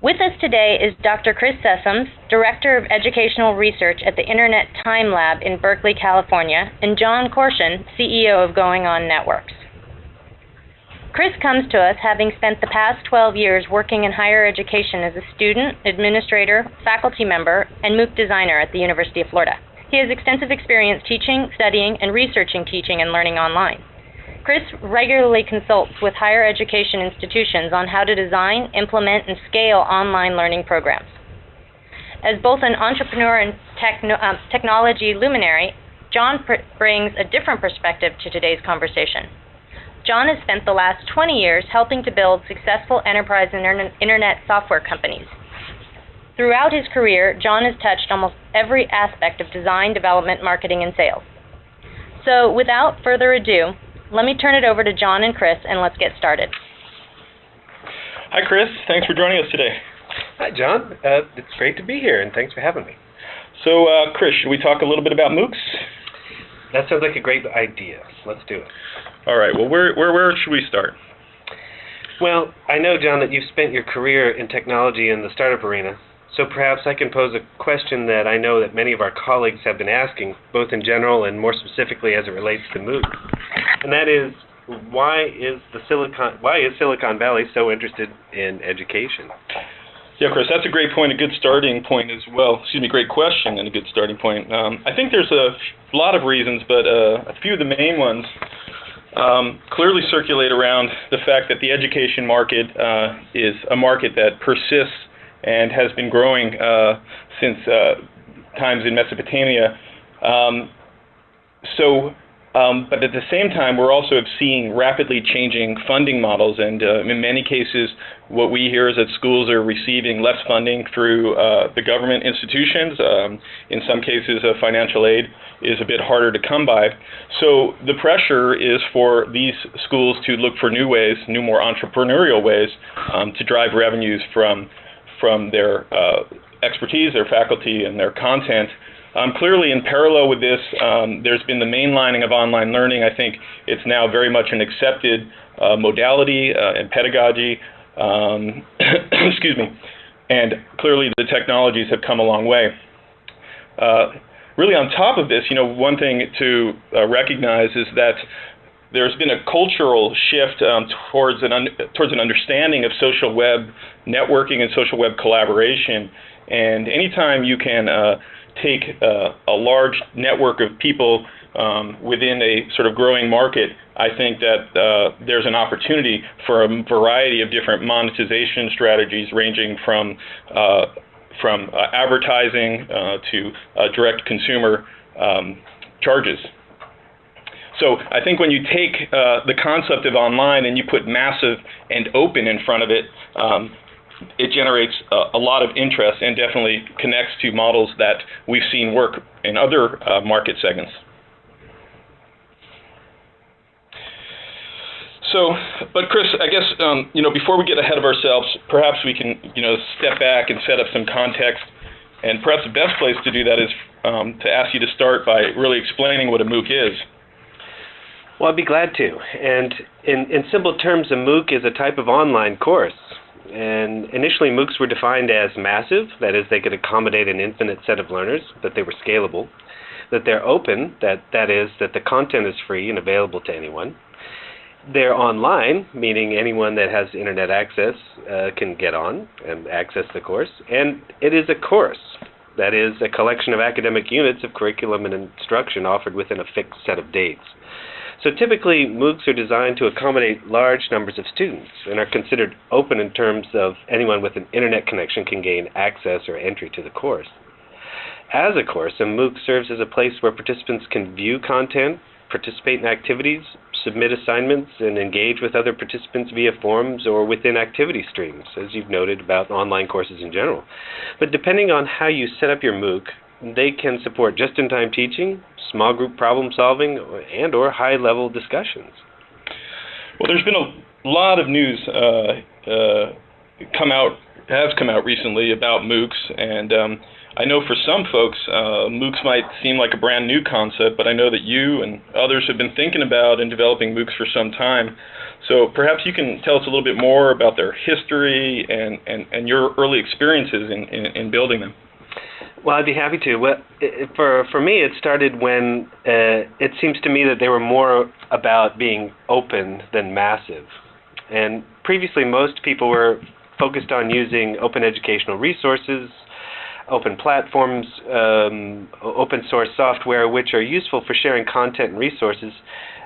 With us today is Dr. Chris Sessums, Director of Educational Research at the Internet Time Lab in Berkeley, California, and John Corshen, CEO of GoingOn Networks. Chris comes to us having spent the past 12 years working in higher education as a student, administrator, faculty member, and MOOC designer at the University of Florida. He has extensive experience teaching, studying, and researching teaching and learning online. Chris regularly consults with higher education institutions on how to design, implement, and scale online learning programs. As both an entrepreneur and technology luminary, John brings a different perspective to today's conversation. John has spent the last 20 years helping to build successful enterprise internet software companies. Throughout his career, John has touched almost every aspect of design, development, marketing, and sales. So without further ado, let me turn it over to John and Chris, and let's get started. Hi, Chris. Thanks for joining us today. Hi, John. It's great to be here, and thanks for having me. So, Chris, should we talk a little bit about MOOCs? That sounds like a great idea. Let's do it. All right. Well, where should we start? Well, I know, John, that you've spent your career in technology in the startup arena, so perhaps I can pose a question that I know that many of our colleagues have been asking, both in general and more specifically as it relates to MOOCs. And that is, why is Silicon Valley so interested in education? Yeah, Chris, that's a great point, a good starting point as well. Great question and a good starting point. I think there's a lot of reasons, but a few of the main ones clearly circulate around the fact that the education market is a market that persists and has been growing since times in Mesopotamia. But at the same time, we're also seeing rapidly changing funding models, and in many cases, what we hear is that schools are receiving less funding through the government institutions. In some cases, financial aid is a bit harder to come by. So the pressure is for these schools to look for new ways, new, more entrepreneurial ways to drive revenues from their expertise, their faculty, and their content. Clearly, in parallel with this, there's been the mainlining of online learning. I think it's now very much an accepted modality and pedagogy. Excuse me. And clearly, the technologies have come a long way. Really, on top of this, one thing to recognize is that there's been a cultural shift towards an understanding of social web networking and social web collaboration. And anytime you can take a large network of people within a sort of growing market, I think that there's an opportunity for a variety of different monetization strategies, ranging from advertising to direct consumer charges. So I think when you take the concept of online and you put massive and open in front of it, it generates a lot of interest and definitely connects to models that we've seen work in other market segments. So, but Chris, I guess, before we get ahead of ourselves, perhaps we can, step back and set up some context. And perhaps the best place to do that is to ask you to start by really explaining what a MOOC is. Well, I'd be glad to. And in simple terms, a MOOC is a type of online course. And initially, MOOCs were defined as massive, that is, they could accommodate an infinite set of learners, that they were scalable, that they're open, that is, that the content is free and available to anyone. They're online, meaning anyone that has internet access can get on and access the course. And it is a course, that is, a collection of academic units of curriculum and instruction offered within a fixed set of dates. So typically, MOOCs are designed to accommodate large numbers of students and are considered open in terms of anyone with an internet connection can gain access or entry to the course. As a course, a MOOC serves as a place where participants can view content, participate in activities, submit assignments, and engage with other participants via forums or within activity streams, as you've noted about online courses in general. But depending on how you set up your MOOC, they can support just-in-time teaching, small group problem solving, and or high-level discussions. Well, there's been a lot of news come out has come out recently about MOOCs, and I know for some folks, MOOCs might seem like a brand new concept, but I know that you and others have been thinking about and developing MOOCs for some time. So perhaps you can tell us a little bit more about their history and your early experiences in building them. Well, I'd be happy to. Well, for me, it started when it seems to me that they were more about being open than massive. And previously, most people were focused on using open educational resources, open platforms, open source software, which are useful for sharing content and resources.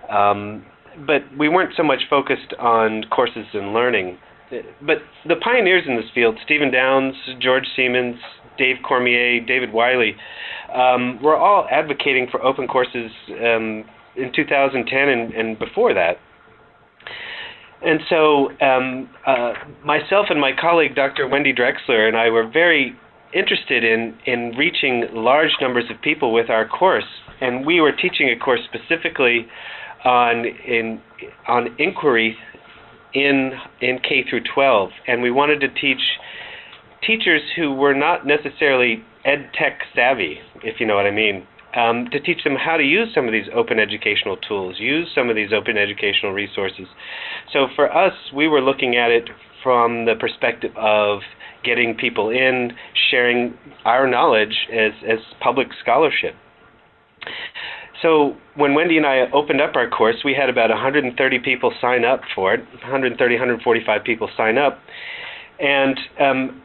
But we weren't so much focused on courses and learning. But the pioneers in this field, Stephen Downes, George Siemens, Dave Cormier, David Wiley, were all advocating for open courses in 2010 and before that. And so myself and my colleague, Dr. Wendy Drexler, and I were very interested in reaching large numbers of people with our course. And we were teaching a course specifically on inquiry in K through 12, and we wanted to teach teachers who were not necessarily ed tech savvy, if you know what I mean, to teach them how to use some of these open educational tools, use some of these open educational resources. So for us, we were looking at it from the perspective of getting people in, sharing our knowledge as public scholarship. So when Wendy and I opened up our course, we had about 130 people sign up for it, 130, 145 people sign up. And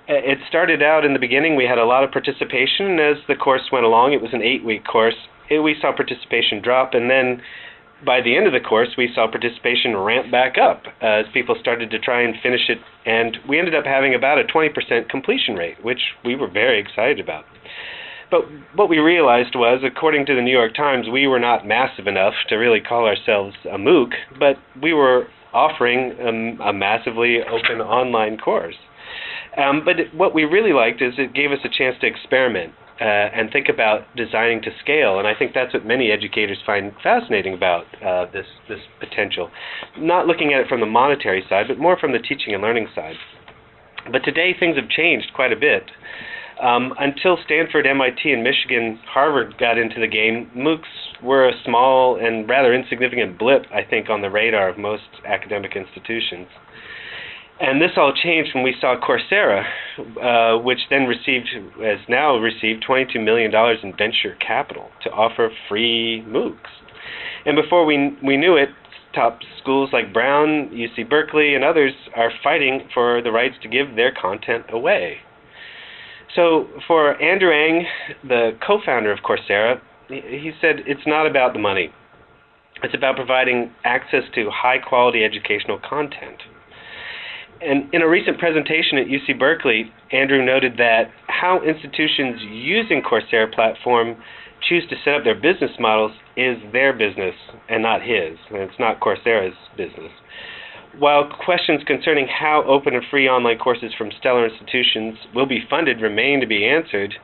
it started out in the beginning, we had a lot of participation. As the course went along, it was an 8-week course, we saw participation drop, and then by the end of the course, we saw participation ramp back up as people started to try and finish it, and we ended up having about a 20% completion rate, which we were very excited about. But what we realized was, according to the New York Times, we were not massive enough to really call ourselves a MOOC, but we were offering a massively open online course. But what we really liked is it gave us a chance to experiment and think about designing to scale, and I think that's what many educators find fascinating about this potential. Not looking at it from the monetary side, but more from the teaching and learning side. But today things have changed quite a bit. Until Stanford, MIT, and Michigan, Harvard got into the game, MOOCs were a small and rather insignificant blip, I think, on the radar of most academic institutions. And this all changed when we saw Coursera, which then has now received $22 million in venture capital to offer free MOOCs. And before we knew it, top schools like Brown, UC Berkeley, and others are fighting for the rights to give their content away. So for Andrew Ng, the co-founder of Coursera, he said it's not about the money. It's about providing access to high-quality educational content. And in a recent presentation at UC Berkeley, Andrew noted that how institutions using Coursera platform choose to set up their business models is their business and not his, and it's not Coursera's business. While questions concerning how open and free online courses from stellar institutions will be funded remain to be answered,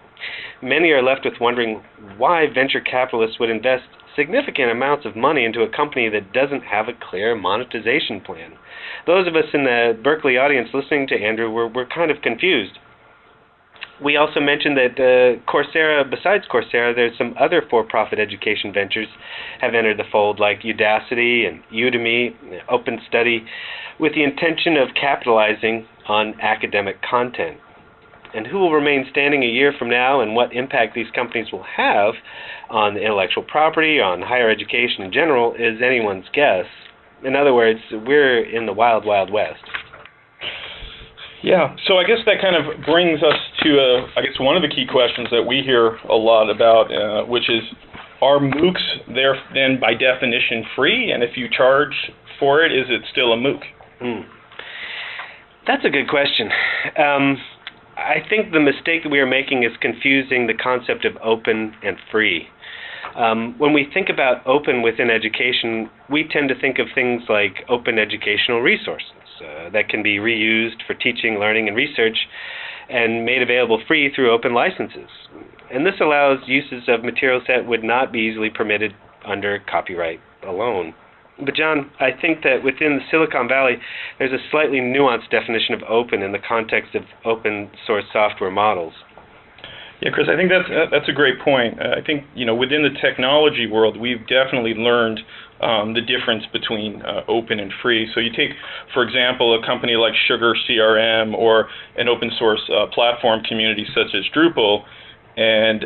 many are left with wondering why venture capitalists would invest significant amounts of money into a company that doesn't have a clear monetization plan. Those of us in the Berkeley audience listening to Andrew were kind of confused. We also mentioned that Coursera, besides Coursera, there's some other for-profit education ventures have entered the fold, like Udacity and Udemy, OpenStudy, with the intention of capitalizing on academic content. And who will remain standing a year from now and what impact these companies will have on intellectual property, on higher education in general, is anyone's guess. In other words, we're in the wild, wild west. Yeah, so I guess that kind of brings us to, I guess, one of the key questions that we hear a lot about, which is, are MOOCs there then by definition free? And if you charge for it, is it still a MOOC? That's a good question. I think the mistake that we are making is confusing the concept of open and free. When we think about open within education, we tend to think of things like open educational resources that can be reused for teaching, learning, and research and made available free through open licenses. And this allows uses of materials that would not be easily permitted under copyright alone. But John, I think that within the Silicon Valley, there's a slightly nuanced definition of open in the context of open source software models. Yeah, Chris, I think that's a great point. I think, within the technology world, we've definitely learned the difference between open and free. So you take, for example, a company like Sugar CRM or an open source platform community such as Drupal, and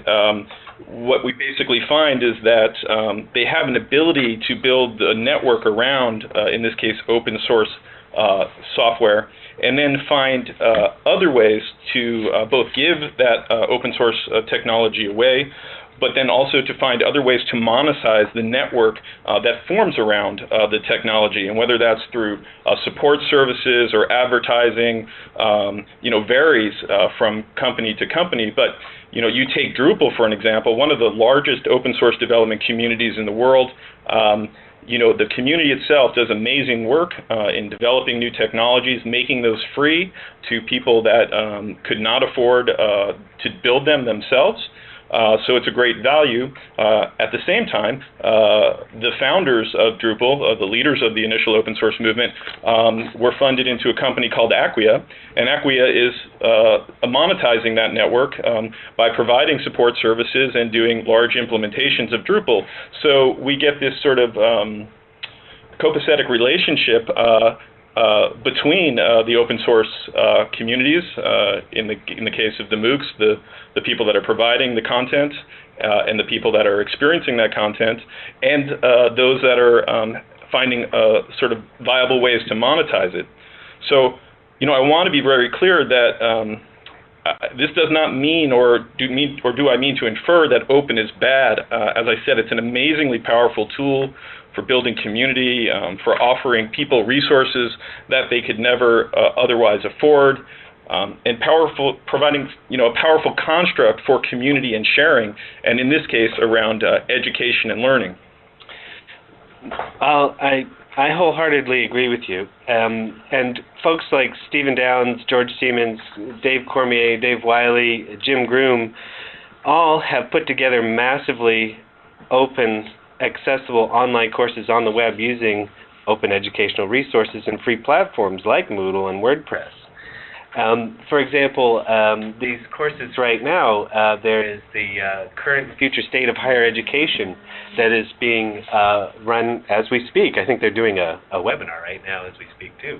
what we basically find is that they have an ability to build a network around, in this case, open source software, and then find other ways to both give that open source technology away, but then also to find other ways to monetize the network that forms around the technology, and whether that's through support services or advertising, varies from company to company. But you take Drupal for an example, one of the largest open source development communities in the world. The community itself does amazing work in developing new technologies, making those free to people that could not afford to build them themselves. So it's a great value. At the same time, the founders of Drupal, the leaders of the initial open source movement, were funded into a company called Acquia, and Acquia is monetizing that network by providing support services and doing large implementations of Drupal. So we get this sort of copacetic relationship between the open source communities, in the case of the MOOCs, the people that are providing the content and the people that are experiencing that content, and those that are finding sort of viable ways to monetize it. So, I want to be very clear that this does not mean, or do I mean to infer that open is bad. As I said, it's an amazingly powerful tool for building community, for offering people resources that they could never otherwise afford, and providing a powerful construct for community and sharing, and in this case around education and learning. I wholeheartedly agree with you. And folks like Stephen Downes, George Siemens, Dave Cormier, Dave Wiley, Jim Groom, all have put together massively open, accessible online courses on the web using open educational resources and free platforms like Moodle and WordPress. For example, these courses right now, there is the current and future state of higher education that is being run as we speak. I think they're doing a webinar right now as we speak too.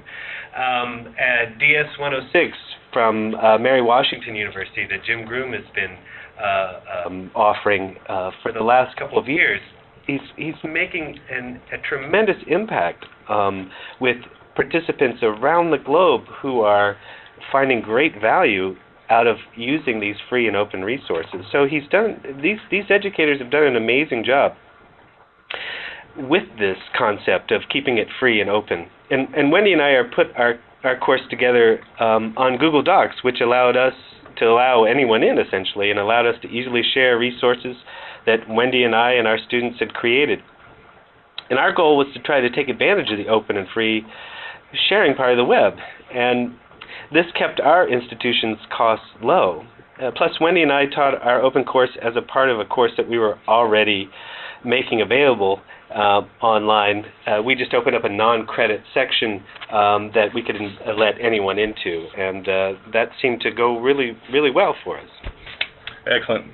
At DS 106 from Mary Washington University that Jim Groom has been offering for the last couple of years. He's making a tremendous impact with participants around the globe who are finding great value out of using these free and open resources. So these educators have done an amazing job with this concept of keeping it free and open. And Wendy and I are put our course together on Google Docs, which allowed us to allow anyone in, essentially, and allowed us to easily share resources that Wendy and I and our students had created. And our goal was to try to take advantage of the open and free sharing part of the web. And this kept our institution's costs low. Plus, Wendy and I taught our open course as a part of a course that we were already making available online. We just opened up a non-credit section that we could let anyone into, and that seemed to go really, really well for us. Excellent.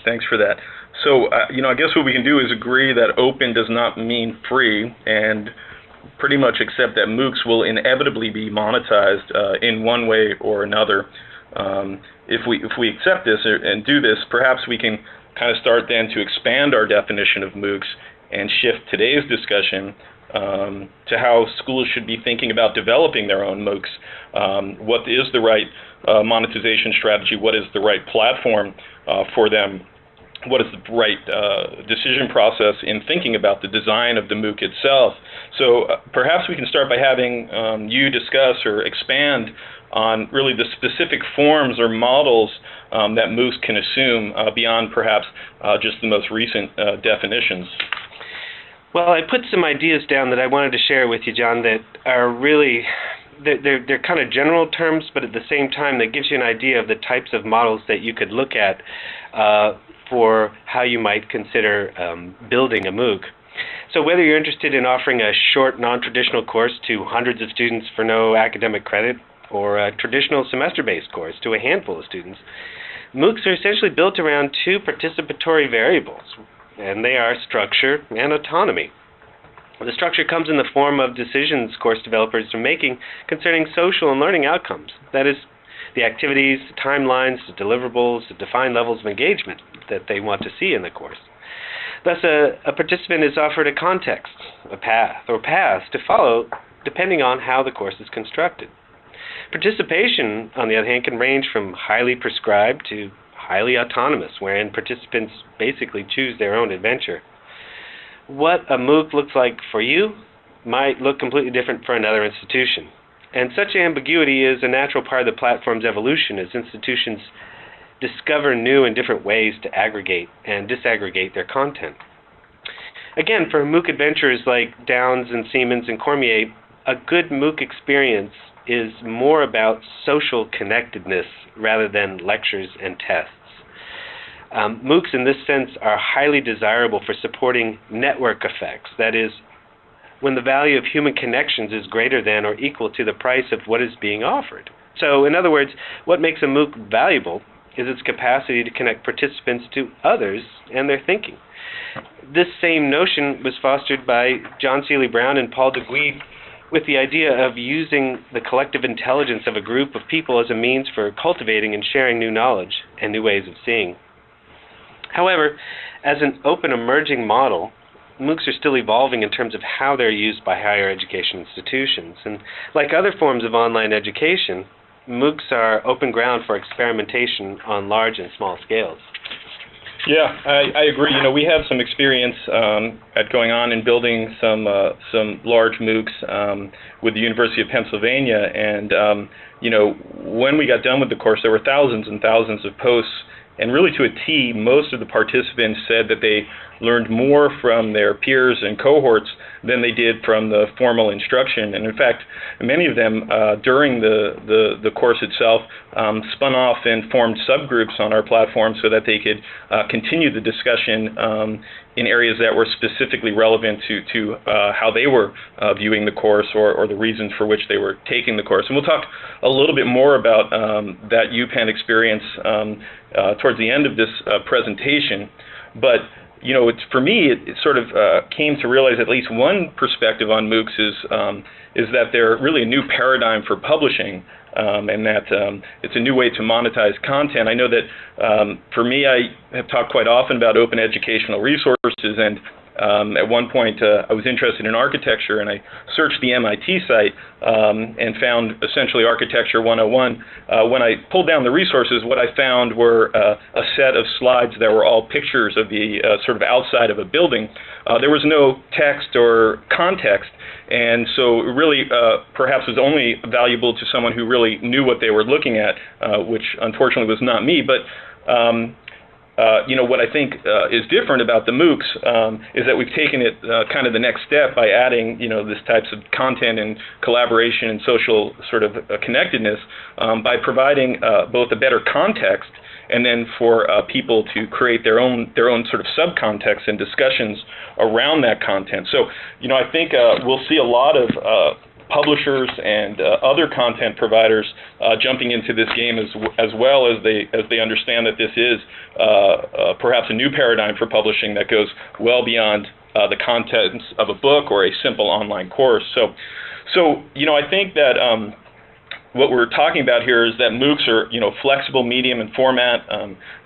Thanks for that. So, I guess what we can do is agree that open does not mean free, and pretty much accept that MOOCs will inevitably be monetized in one way or another. If we accept this and do this, perhaps we can kind of start then to expand our definition of MOOCs and shift today's discussion to how schools should be thinking about developing their own MOOCs. What is the right monetization strategy? What is the right platform for them? What is the right decision process in thinking about the design of the MOOC itself? So perhaps we can start by having you discuss or expand on really the specific forms or models that MOOCs can assume beyond perhaps just the most recent definitions. Well, I put some ideas down that I wanted to share with you, John, that are really, they're kind of general terms, but at the same time that gives you an idea of the types of models that you could look at for how you might consider building a MOOC. So whether you're interested in offering a short, non-traditional course to hundreds of students for no academic credit, or a traditional semester-based course to a handful of students, MOOCs are essentially built around two participatory variables, and they are structure and autonomy. The structure comes in the form of decisions course developers are making concerning social and learning outcomes. That is, the activities, the timelines, the deliverables, the defined levels of engagement that they want to see in the course. Thus, a participant is offered a context, a path, or paths to follow depending on how the course is constructed. Participation, on the other hand, can range from highly prescribed to highly autonomous, wherein participants basically choose their own adventure. What a MOOC looks like for you might look completely different for another institution. And such ambiguity is a natural part of the platform's evolution as institutions discover new and different ways to aggregate and disaggregate their content. Again, for MOOC adventurers like Downs and Siemens and Cormier, a good MOOC experience is more about social connectedness rather than lectures and tests. MOOCs in this sense are highly desirable for supporting network effects, that is, when the value of human connections is greater than or equal to the price of what is being offered. So, in other words, what makes a MOOC valuable is its capacity to connect participants to others and their thinking. This same notion was fostered by John Seely Brown and Paul DeGuy with the idea of using the collective intelligence of a group of people as a means for cultivating and sharing new knowledge and new ways of seeing. However, as an open emerging model, MOOCs are still evolving in terms of how they're used by higher education institutions. And like other forms of online education, MOOCs are open ground for experimentation on large and small scales. Yeah, I agree. We have some experience at GoingOn in building some large MOOCs with the University of Pennsylvania, and when we got done with the course, there were thousands and thousands of posts, and really to a T, most of the participants said that they learned more from their peers and cohorts than they did from the formal instruction. And in fact, many of them during the course itself spun off and formed subgroups on our platform so that they could continue the discussion in areas that were specifically relevant to how they were viewing the course or the reasons for which they were taking the course. And we'll talk a little bit more about that UPenn experience towards the end of this presentation. But for me, it sort of came to realize at least one perspective on MOOCs is that they're really a new paradigm for publishing, and that it's a new way to monetize content. I know that for me, I have talked quite often about open educational resources, and at one point I was interested in architecture, and I searched the MIT site and found essentially Architecture 101. When I pulled down the resources, what I found were a set of slides that were all pictures of the sort of outside of a building. There was no text or context, and so it really perhaps was only valuable to someone who really knew what they were looking at, which unfortunately was not me. But what I think is different about the MOOCs is that we've taken it kind of the next step by adding, this types of content and collaboration and social sort of connectedness by providing both a better context and then for people to create their own sort of subcontext and discussions around that content. So, I think we'll see a lot of publishers and other content providers jumping into this game as well as they understand that this is perhaps a new paradigm for publishing that goes well beyond the contents of a book or a simple online course. So I think that what we're talking about here is that MOOCs are flexible medium and format.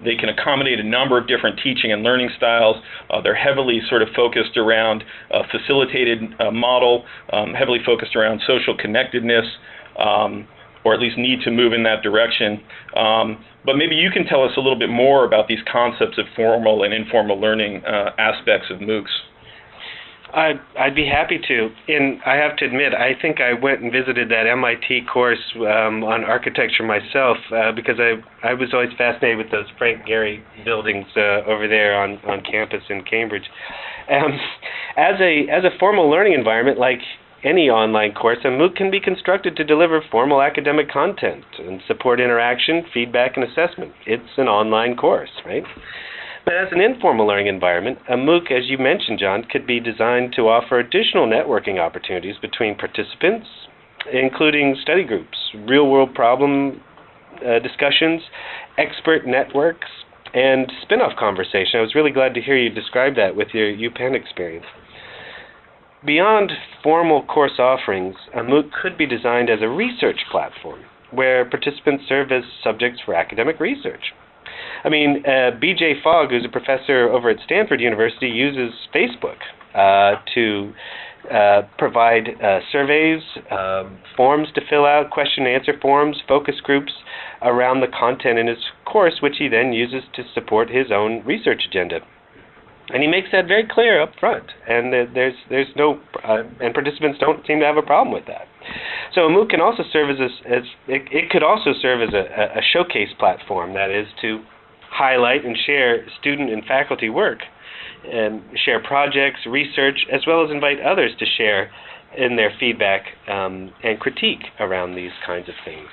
They can accommodate a number of different teaching and learning styles. They're heavily sort of focused around a facilitated model, heavily focused around social connectedness, or at least need to move in that direction. But maybe you can tell us a little bit more about these concepts of formal and informal learning aspects of MOOCs. I'd be happy to. And I have to admit, I think I went and visited that MIT course on architecture myself because I was always fascinated with those Frank Gehry buildings over there on campus in Cambridge. As a formal learning environment, like any online course, a MOOC can be constructed to deliver formal academic content and support interaction, feedback, and assessment. It's an online course, right? But as an informal learning environment, a MOOC, as you mentioned, John, could be designed to offer additional networking opportunities between participants, including study groups, real-world problem discussions, expert networks, and spin-off conversation. I was really glad to hear you describe that with your UPenn experience. Beyond formal course offerings, a MOOC could be designed as a research platform where participants serve as subjects for academic research. I mean, B.J. Fogg, who's a professor over at Stanford University, uses Facebook to provide surveys, forms to fill out, question and answer forms, focus groups around the content in his course, which he then uses to support his own research agenda. And he makes that very clear up front, and there's no and participants don't seem to have a problem with that. So a MOOC can also serve as it could also serve as a showcase platform, that is, to highlight and share student and faculty work, and share projects, research, as well as invite others to share in their feedback and critique around these kinds of things.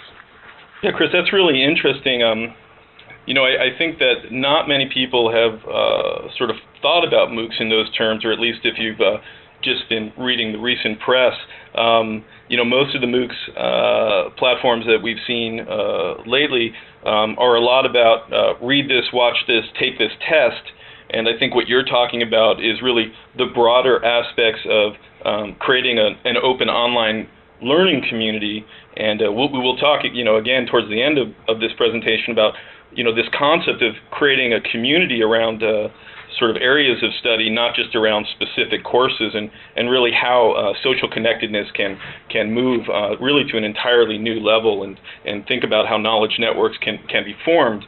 Yeah, Chris, that's really interesting. I think that not many people have sort of thought about MOOCs in those terms, or at least if you've just been reading the recent press. Most of the MOOCs platforms that we've seen lately are a lot about read this, watch this, take this test. And I think what you're talking about is really the broader aspects of creating an open online learning community. And we will talk, again, towards the end of this presentation about this concept of creating a community around sort of areas of study, not just around specific courses, and really how social connectedness can move really to an entirely new level, and think about how knowledge networks can be formed.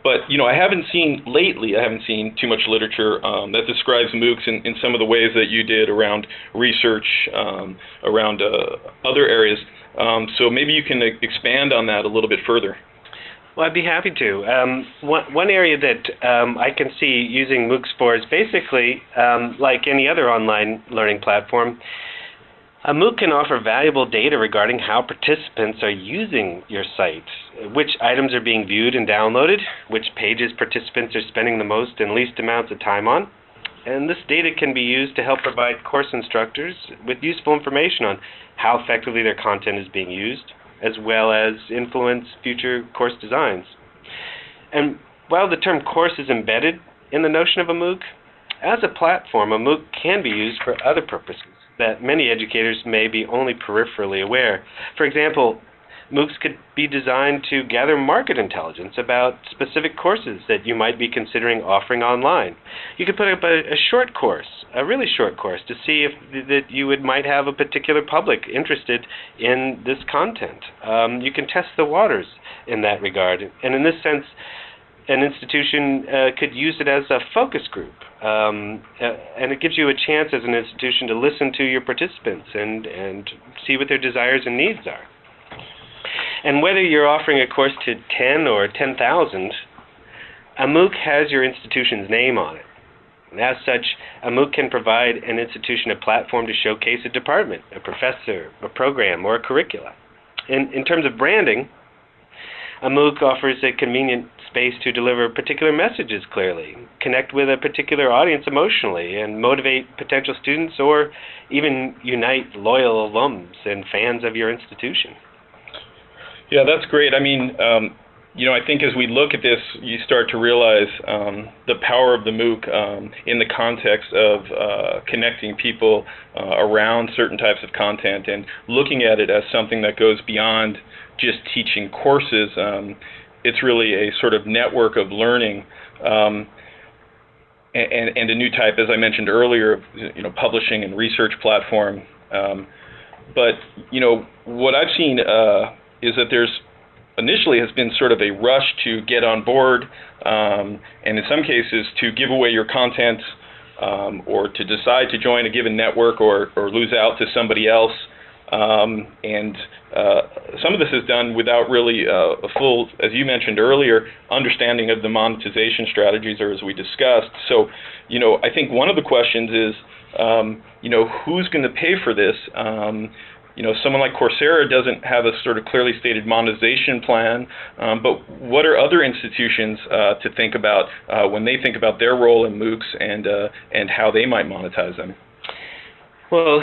But I haven't seen too much literature that describes MOOCs in some of the ways that you did around research, around other areas. So maybe you can expand on that a little bit further. Well, I'd be happy to. One area that I can see using MOOCs for is basically, like any other online learning platform, a MOOC can offer valuable data regarding how participants are using your site, which items are being viewed and downloaded, which pages participants are spending the most and least amounts of time on. And this data can be used to help provide course instructors with useful information on how effectively their content is being used, as well as influence future course designs. And while the term course is embedded in the notion of a MOOC, as a platform, a MOOC can be used for other purposes that many educators may be only peripherally aware. For example, MOOCs could be designed to gather market intelligence about specific courses that you might be considering offering online. You could put up a short course, a really short course, to see if that you might have a particular public interested in this content. You can test the waters in that regard. And in this sense, an institution could use it as a focus group. And it gives you a chance as an institution to listen to your participants and see what their desires and needs are. And whether you're offering a course to 10 or 10,000, a MOOC has your institution's name on it. And as such, a MOOC can provide an institution a platform to showcase a department, a professor, a program, or a curricula. In terms of branding, a MOOC offers a convenient space to deliver particular messages clearly, connect with a particular audience emotionally, and motivate potential students, or even unite loyal alums and fans of your institution. Yeah, that's great. I mean, I think as we look at this, you start to realize the power of the MOOC in the context of connecting people around certain types of content, and looking at it as something that goes beyond just teaching courses. It's really a sort of network of learning, and a new type, as I mentioned earlier, of publishing and research platform. But what I've seen is that there's initially has been sort of a rush to get on board, and in some cases to give away your content, or to decide to join a given network or lose out to somebody else. And some of this is done without really a full, as you mentioned earlier, understanding of the monetization strategies, or as we discussed. So, I think one of the questions is, who's going to pay for this? someone like Coursera doesn't have a sort of clearly stated monetization plan, but what are other institutions to think about when they think about their role in MOOCs and how they might monetize them? Well,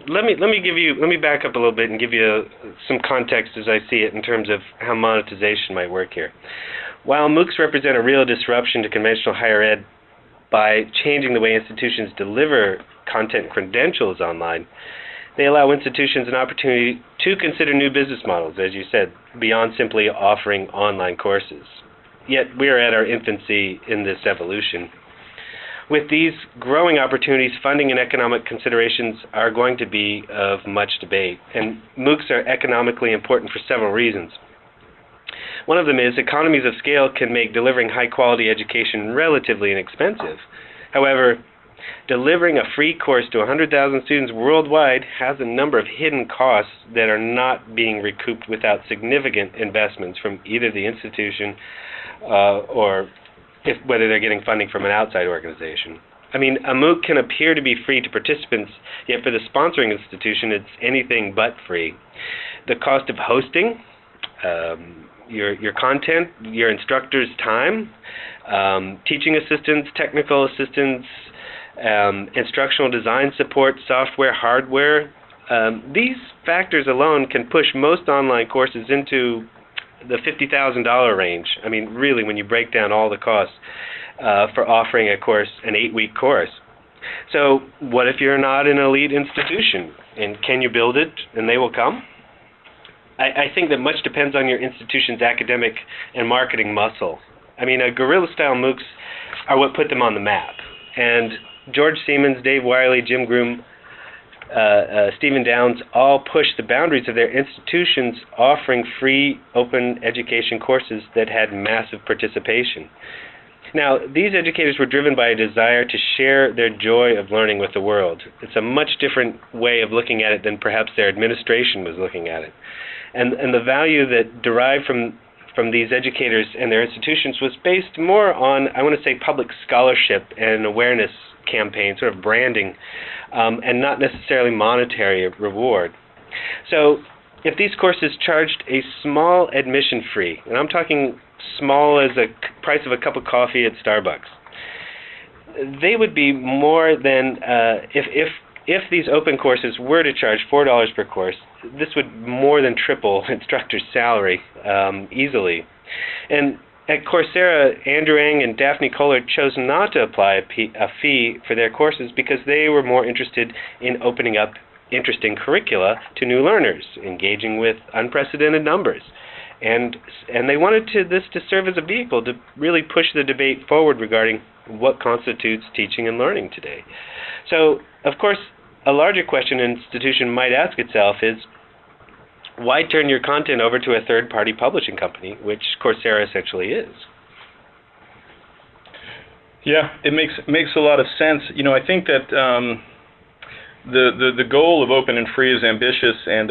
let me back up a little bit and give you some context as I see it in terms of how monetization might work here. While MOOCs represent a real disruption to conventional higher ed by changing the way institutions deliver content credentials online, they allow institutions an opportunity to consider new business models, as you said, beyond simply offering online courses. Yet we are at our infancy in this evolution. With these growing opportunities, funding and economic considerations are going to be of much debate, and MOOCs are economically important for several reasons. One of them is economies of scale can make delivering high-quality education relatively inexpensive. However, delivering a free course to 100,000 students worldwide has a number of hidden costs that are not being recouped without significant investments from either the institution or whether they're getting funding from an outside organization. I mean, a MOOC can appear to be free to participants, yet for the sponsoring institution, it's anything but free. The cost of hosting, your content, your instructor's time, teaching assistants, technical assistants, instructional design support, software, hardware, these factors alone can push most online courses into the $50,000 range. I mean, really, when you break down all the costs for offering a course, an 8-week course. So what if you're not an elite institution? And can you build it and they will come? I think that much depends on your institution's academic and marketing muscle. I mean, guerrilla-style MOOCs are what put them on the map. And George Siemens, Dave Wiley, Jim Groom, Stephen Downs all pushed the boundaries of their institutions, offering free open education courses that had massive participation. Now, these educators were driven by a desire to share their joy of learning with the world. It's a much different way of looking at it than perhaps their administration was looking at it. And the value that derived from these educators and their institutions was based more on, I want to say, public scholarship and awareness campaign, sort of branding, and not necessarily monetary reward. So if these courses charged a small admission fee, and I'm talking small as the price of a cup of coffee at Starbucks, they would be more than, if these open courses were to charge $4 per course, this would more than triple instructor's salary easily. And at Coursera, Andrew Ng and Daphne Kohler chose not to apply a fee for their courses because they were more interested in opening up interesting curricula to new learners, engaging with unprecedented numbers. And they wanted this to serve as a vehicle to really push the debate forward regarding what constitutes teaching and learning today. So, of course, a larger question an institution might ask itself is, why turn your content over to a third-party publishing company, which Coursera essentially is? Yeah, it makes a lot of sense. I think that the goal of open and free is ambitious and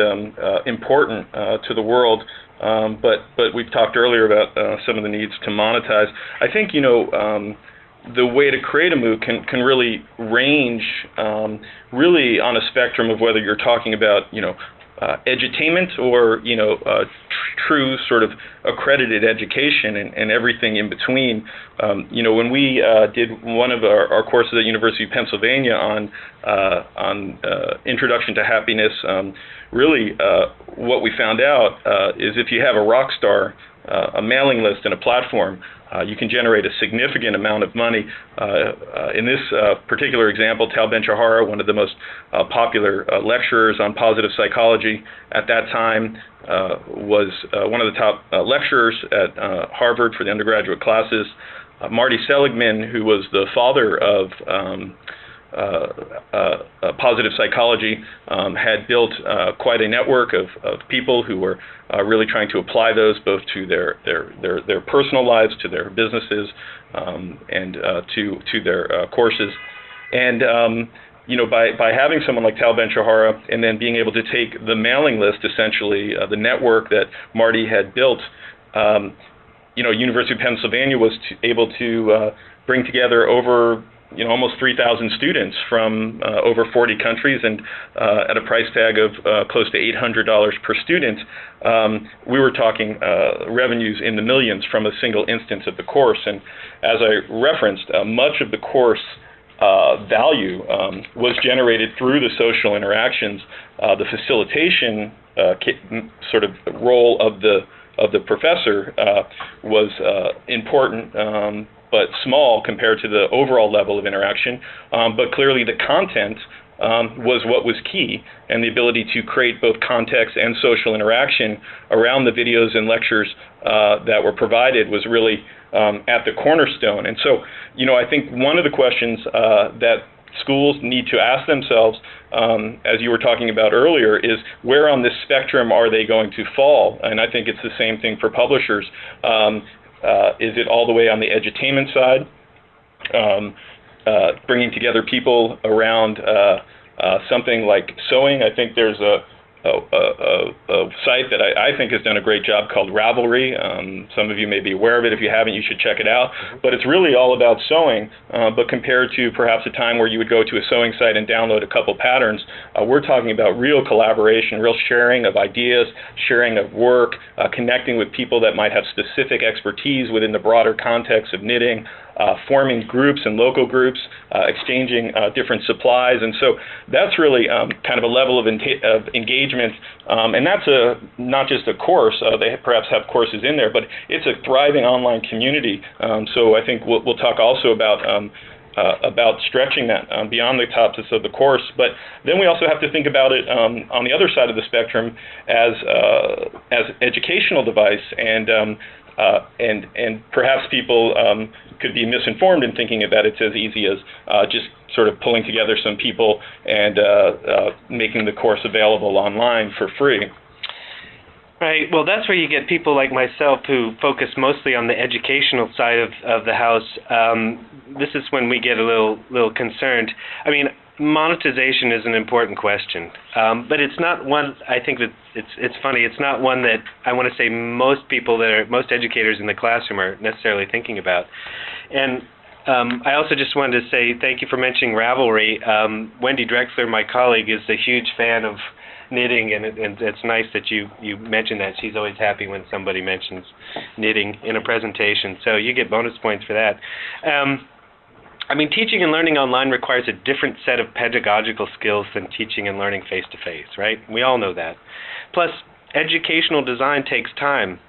important to the world. But we've talked earlier about some of the needs to monetize. I think the way to create a MOOC can really range really on a spectrum of whether you're talking about edutainment or true sort of accredited education and everything in between. When we did one of our courses at University of Pennsylvania on Introduction to Happiness, really what we found out is if you have a rock star, a mailing list, and a platform, you can generate a significant amount of money. In this particular example, Tal Ben-Shahar, one of the most popular lecturers on positive psychology at that time, was one of the top lecturers at Harvard for the undergraduate classes. Marty Seligman, who was the father of positive psychology, had built quite a network of people who were really trying to apply those both to their personal lives, to their businesses, and to their courses. And by having someone like Tal Ben-Shahar and then being able to take the mailing list, essentially the network that Marty had built, University of Pennsylvania was able to bring together over almost 3,000 students from over 40 countries, and at a price tag of close to $800 per student, we were talking revenues in the millions from a single instance of the course. And as I referenced, much of the course value was generated through the social interactions. The facilitation sort of role of the professor was important, but small compared to the overall level of interaction. But clearly the content was what was key, and the ability to create both context and social interaction around the videos and lectures that were provided was really at the cornerstone. And so, I think one of the questions that schools need to ask themselves, as you were talking about earlier, is where on this spectrum are they going to fall? And I think it's the same thing for publishers. Is it all the way on the edutainment side, bringing together people around something like sewing? I think there's a site that I think has done a great job called Ravelry. Some of you may be aware of it. If you haven't, you should check it out. But it's really all about sewing, but compared to perhaps a time where you would go to a sewing site and download a couple patterns, we're talking about real collaboration, real sharing of ideas, sharing of work, connecting with people that might have specific expertise within the broader context of knitting, forming groups and local groups, exchanging different supplies. And so that's really kind of a level of engagement. And that's not just a course. They perhaps have courses in there, but it's a thriving online community. So I think we'll talk also about stretching that beyond the topics of the course. But then we also have to think about it on the other side of the spectrum as educational device, and perhaps people could be misinformed in thinking that it's as easy as just sort of pulling together some people and making the course available online for free. Right. Well, that's where you get people like myself who focus mostly on the educational side of the house. This is when we get a little concerned. I mean, monetization is an important question, but it's not one. I think that it's funny. It's not one that I want to say most educators in the classroom are necessarily thinking about. And I also just wanted to say thank you for mentioning Ravelry. Wendy Drexler, my colleague, is a huge fan of knitting, and it's nice that you mentioned that. She's always happy when somebody mentions knitting in a presentation, so you get bonus points for that. I mean, teaching and learning online requires a different set of pedagogical skills than teaching and learning face-to-face, right? We all know that. Plus, educational design takes time.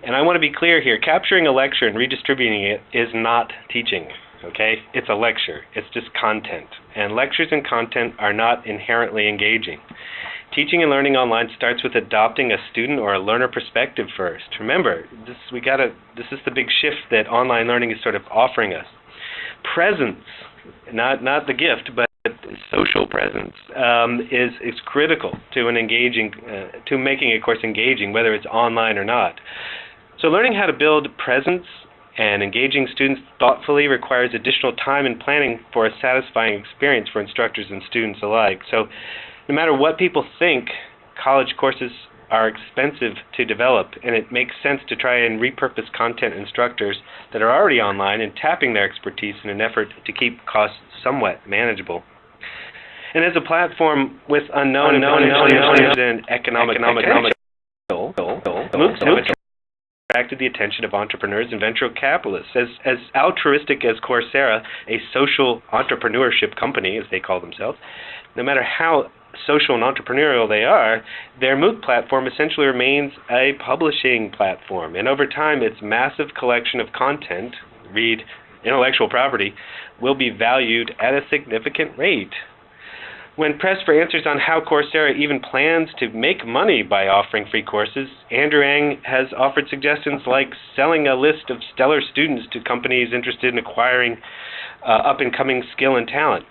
And I want to be clear here, capturing a lecture and redistributing it is not teaching, okay? It's a lecture. It's just content. And lectures and content are not inherently engaging. Teaching and learning online starts with adopting a student or a learner perspective first. Remember, this is the big shift that online learning is sort of offering us. Presence, not the gift, but social presence, is critical to to making a course engaging, whether it's online or not. So learning how to build presence and engaging students thoughtfully requires additional time and planning for a satisfying experience for instructors and students alike. So no matter what people think, college courses are expensive to develop, and it makes sense to try and repurpose content instructors that are already online and tapping their expertise in an effort to keep costs somewhat manageable. And as a platform with unknown and economic MOOCs attracted the attention of entrepreneurs and venture capitalists. As altruistic as Coursera, a social entrepreneurship company, as they call themselves, no matter how social and entrepreneurial they are, their MOOC platform essentially remains a publishing platform. And over time, its massive collection of content, read intellectual property, will be valued at a significant rate. When pressed for answers on how Coursera even plans to make money by offering free courses, Andrew Ng has offered suggestions like selling a list of stellar students to companies interested in acquiring up-and-coming skill and talent.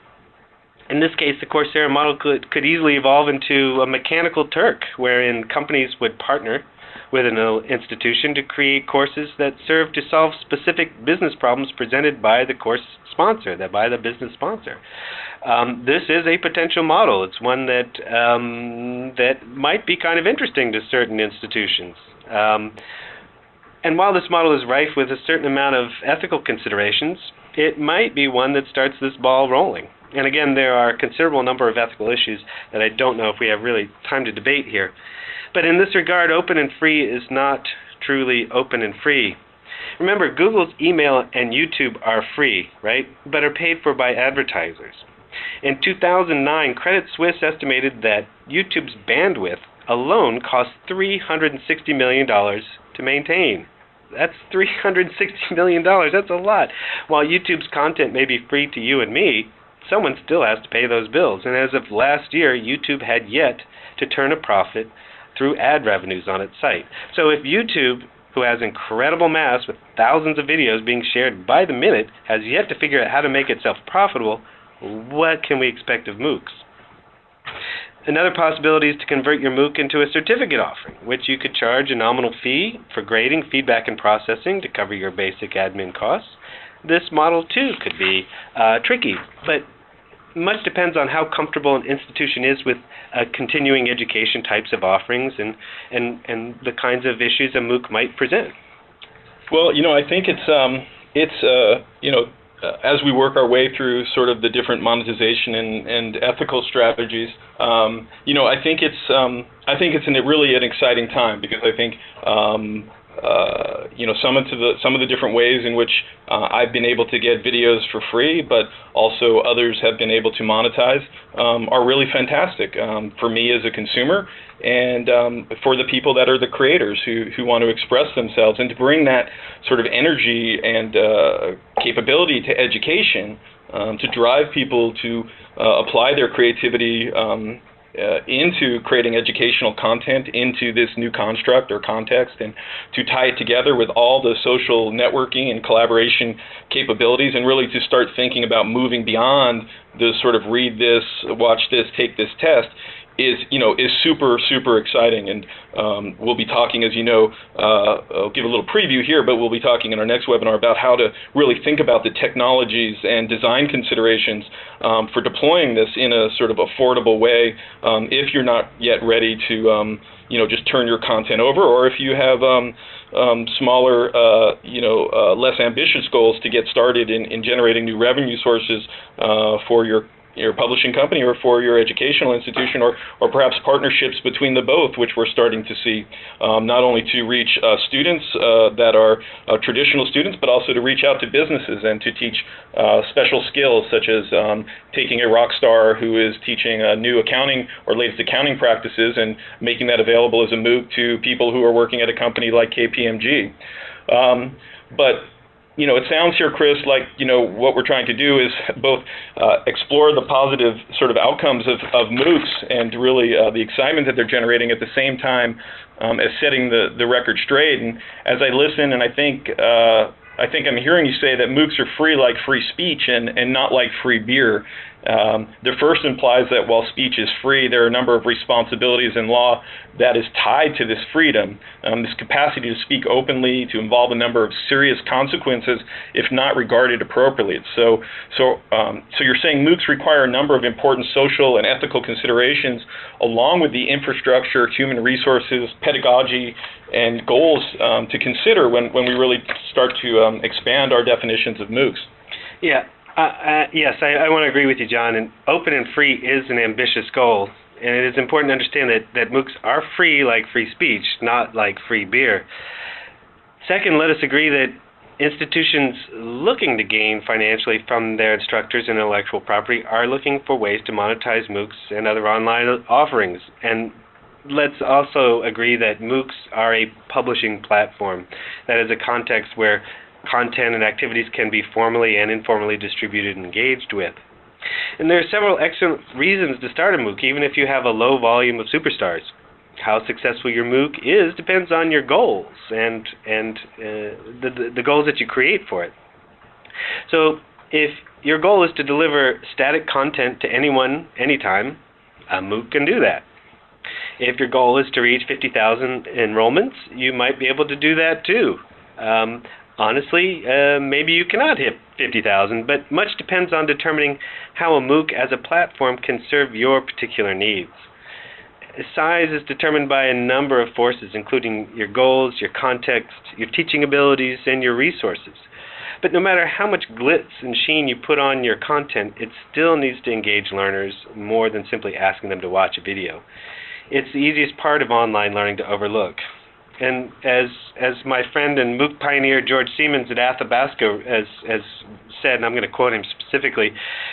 In this case, the Coursera model could easily evolve into a mechanical Turk, wherein companies would partner with an institution to create courses that serve to solve specific business problems presented by the course sponsor, by the business sponsor. This is a potential model. It's one that might be kind of interesting to certain institutions. And while this model is rife with a certain amount of ethical considerations, it might be one that starts this ball rolling. And again, there are a considerable number of ethical issues that I don't know if we have really time to debate here. But in this regard, open and free is not truly open and free. Remember, Google's email and YouTube are free, right, but are paid for by advertisers. In 2009, Credit Suisse estimated that YouTube's bandwidth alone cost $360 million to maintain. That's $360 million. That's a lot. While YouTube's content may be free to you and me, someone still has to pay those bills. And as of last year, YouTube had yet to turn a profit through ad revenues on its site. So if YouTube, who has incredible mass with thousands of videos being shared by the minute, has yet to figure out how to make itself profitable, what can we expect of MOOCs? Another possibility is to convert your MOOC into a certificate offering, which you could charge a nominal fee for grading, feedback, and processing to cover your basic admin costs. This model, too, could be tricky, but much depends on how comfortable an institution is with continuing education types of offerings and the kinds of issues a MOOC might present. Well, I think as we work our way through sort of the different monetization and ethical strategies, I think it's really an exciting time, because I think some of the different ways in which I've been able to get videos for free, but also others have been able to monetize, are really fantastic for me as a consumer, and for the people that are the creators who want to express themselves, and to bring that sort of energy and capability to education, to drive people to apply their creativity into creating educational content into this new construct or context, and to tie it together with all the social networking and collaboration capabilities, and really to start thinking about moving beyond the sort of read this, watch this, take this test, is super, super exciting. And we'll be talking, as you know, I'll give a little preview here, but we'll be talking in our next webinar about how to really think about the technologies and design considerations for deploying this in a sort of affordable way, if you're not yet ready to just turn your content over, or if you have smaller, less ambitious goals to get started in generating new revenue sources for your publishing company or for your educational institution, or perhaps partnerships between the both, which we're starting to see, not only to reach students that are traditional students, but also to reach out to businesses and to teach special skills, such as taking a rock star who is teaching new accounting or latest accounting practices and making that available as a MOOC to people who are working at a company like KPMG. But it sounds here, Chris, like, what we're trying to do is both explore the positive sort of outcomes of MOOCs and really the excitement that they're generating, at the same time as setting the record straight. And as I listen, and I think I'm hearing you say that MOOCs are free like free speech and not like free beer. The first implies that while speech is free, there are a number of responsibilities in law that is tied to this freedom, this capacity to speak openly, to involve a number of serious consequences if not regarded appropriately. So you're saying MOOCs require a number of important social and ethical considerations, along with the infrastructure, human resources, pedagogy, and goals to consider when we really start to expand our definitions of MOOCs. Yeah. Yes, I want to agree with you, John. And open and free is an ambitious goal, and it is important to understand that MOOCs are free like free speech, not like free beer. Second, let us agree that institutions looking to gain financially from their instructors and intellectual property are looking for ways to monetize MOOCs and other online offerings. And let's also agree that MOOCs are a publishing platform. That is a context where content and activities can be formally and informally distributed and engaged with. And there are several excellent reasons to start a MOOC, even if you have a low volume of superstars. How successful your MOOC is depends on your goals and the goals that you create for it. So if your goal is to deliver static content to anyone, anytime, a MOOC can do that. If your goal is to reach 50,000 enrollments, you might be able to do that too. Honestly, maybe you cannot hit 50,000, but much depends on determining how a MOOC as a platform can serve your particular needs. Size is determined by a number of forces, including your goals, your context, your teaching abilities, and your resources. But no matter how much glitz and sheen you put on your content, it still needs to engage learners more than simply asking them to watch a video. It's the easiest part of online learning to overlook. And as my friend and MOOC pioneer George Siemens at Athabasca has said, and I'm going to quote him specifically,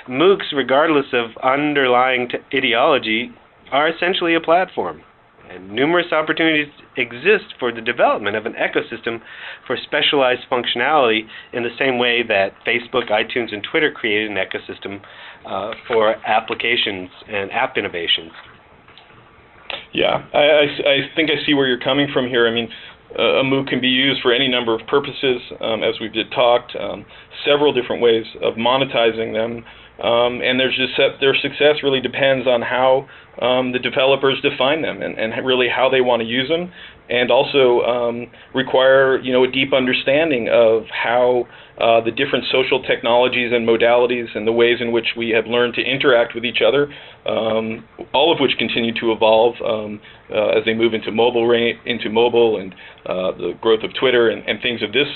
MOOCs, regardless of underlying ideology, are essentially a platform. And numerous opportunities exist for the development of an ecosystem for specialized functionality in the same way that Facebook, iTunes, and Twitter created an ecosystem for applications and app innovations. Yeah, I think I see where you're coming from here. I mean, a MOOC can be used for any number of purposes, as we did talked, several different ways of monetizing them, and their success really depends on how the developers define them and really how they want to use them, and also require a deep understanding of how the different social technologies and modalities and the ways in which we have learned to interact with each other, all of which continue to evolve as they move into mobile and the growth of Twitter and things of this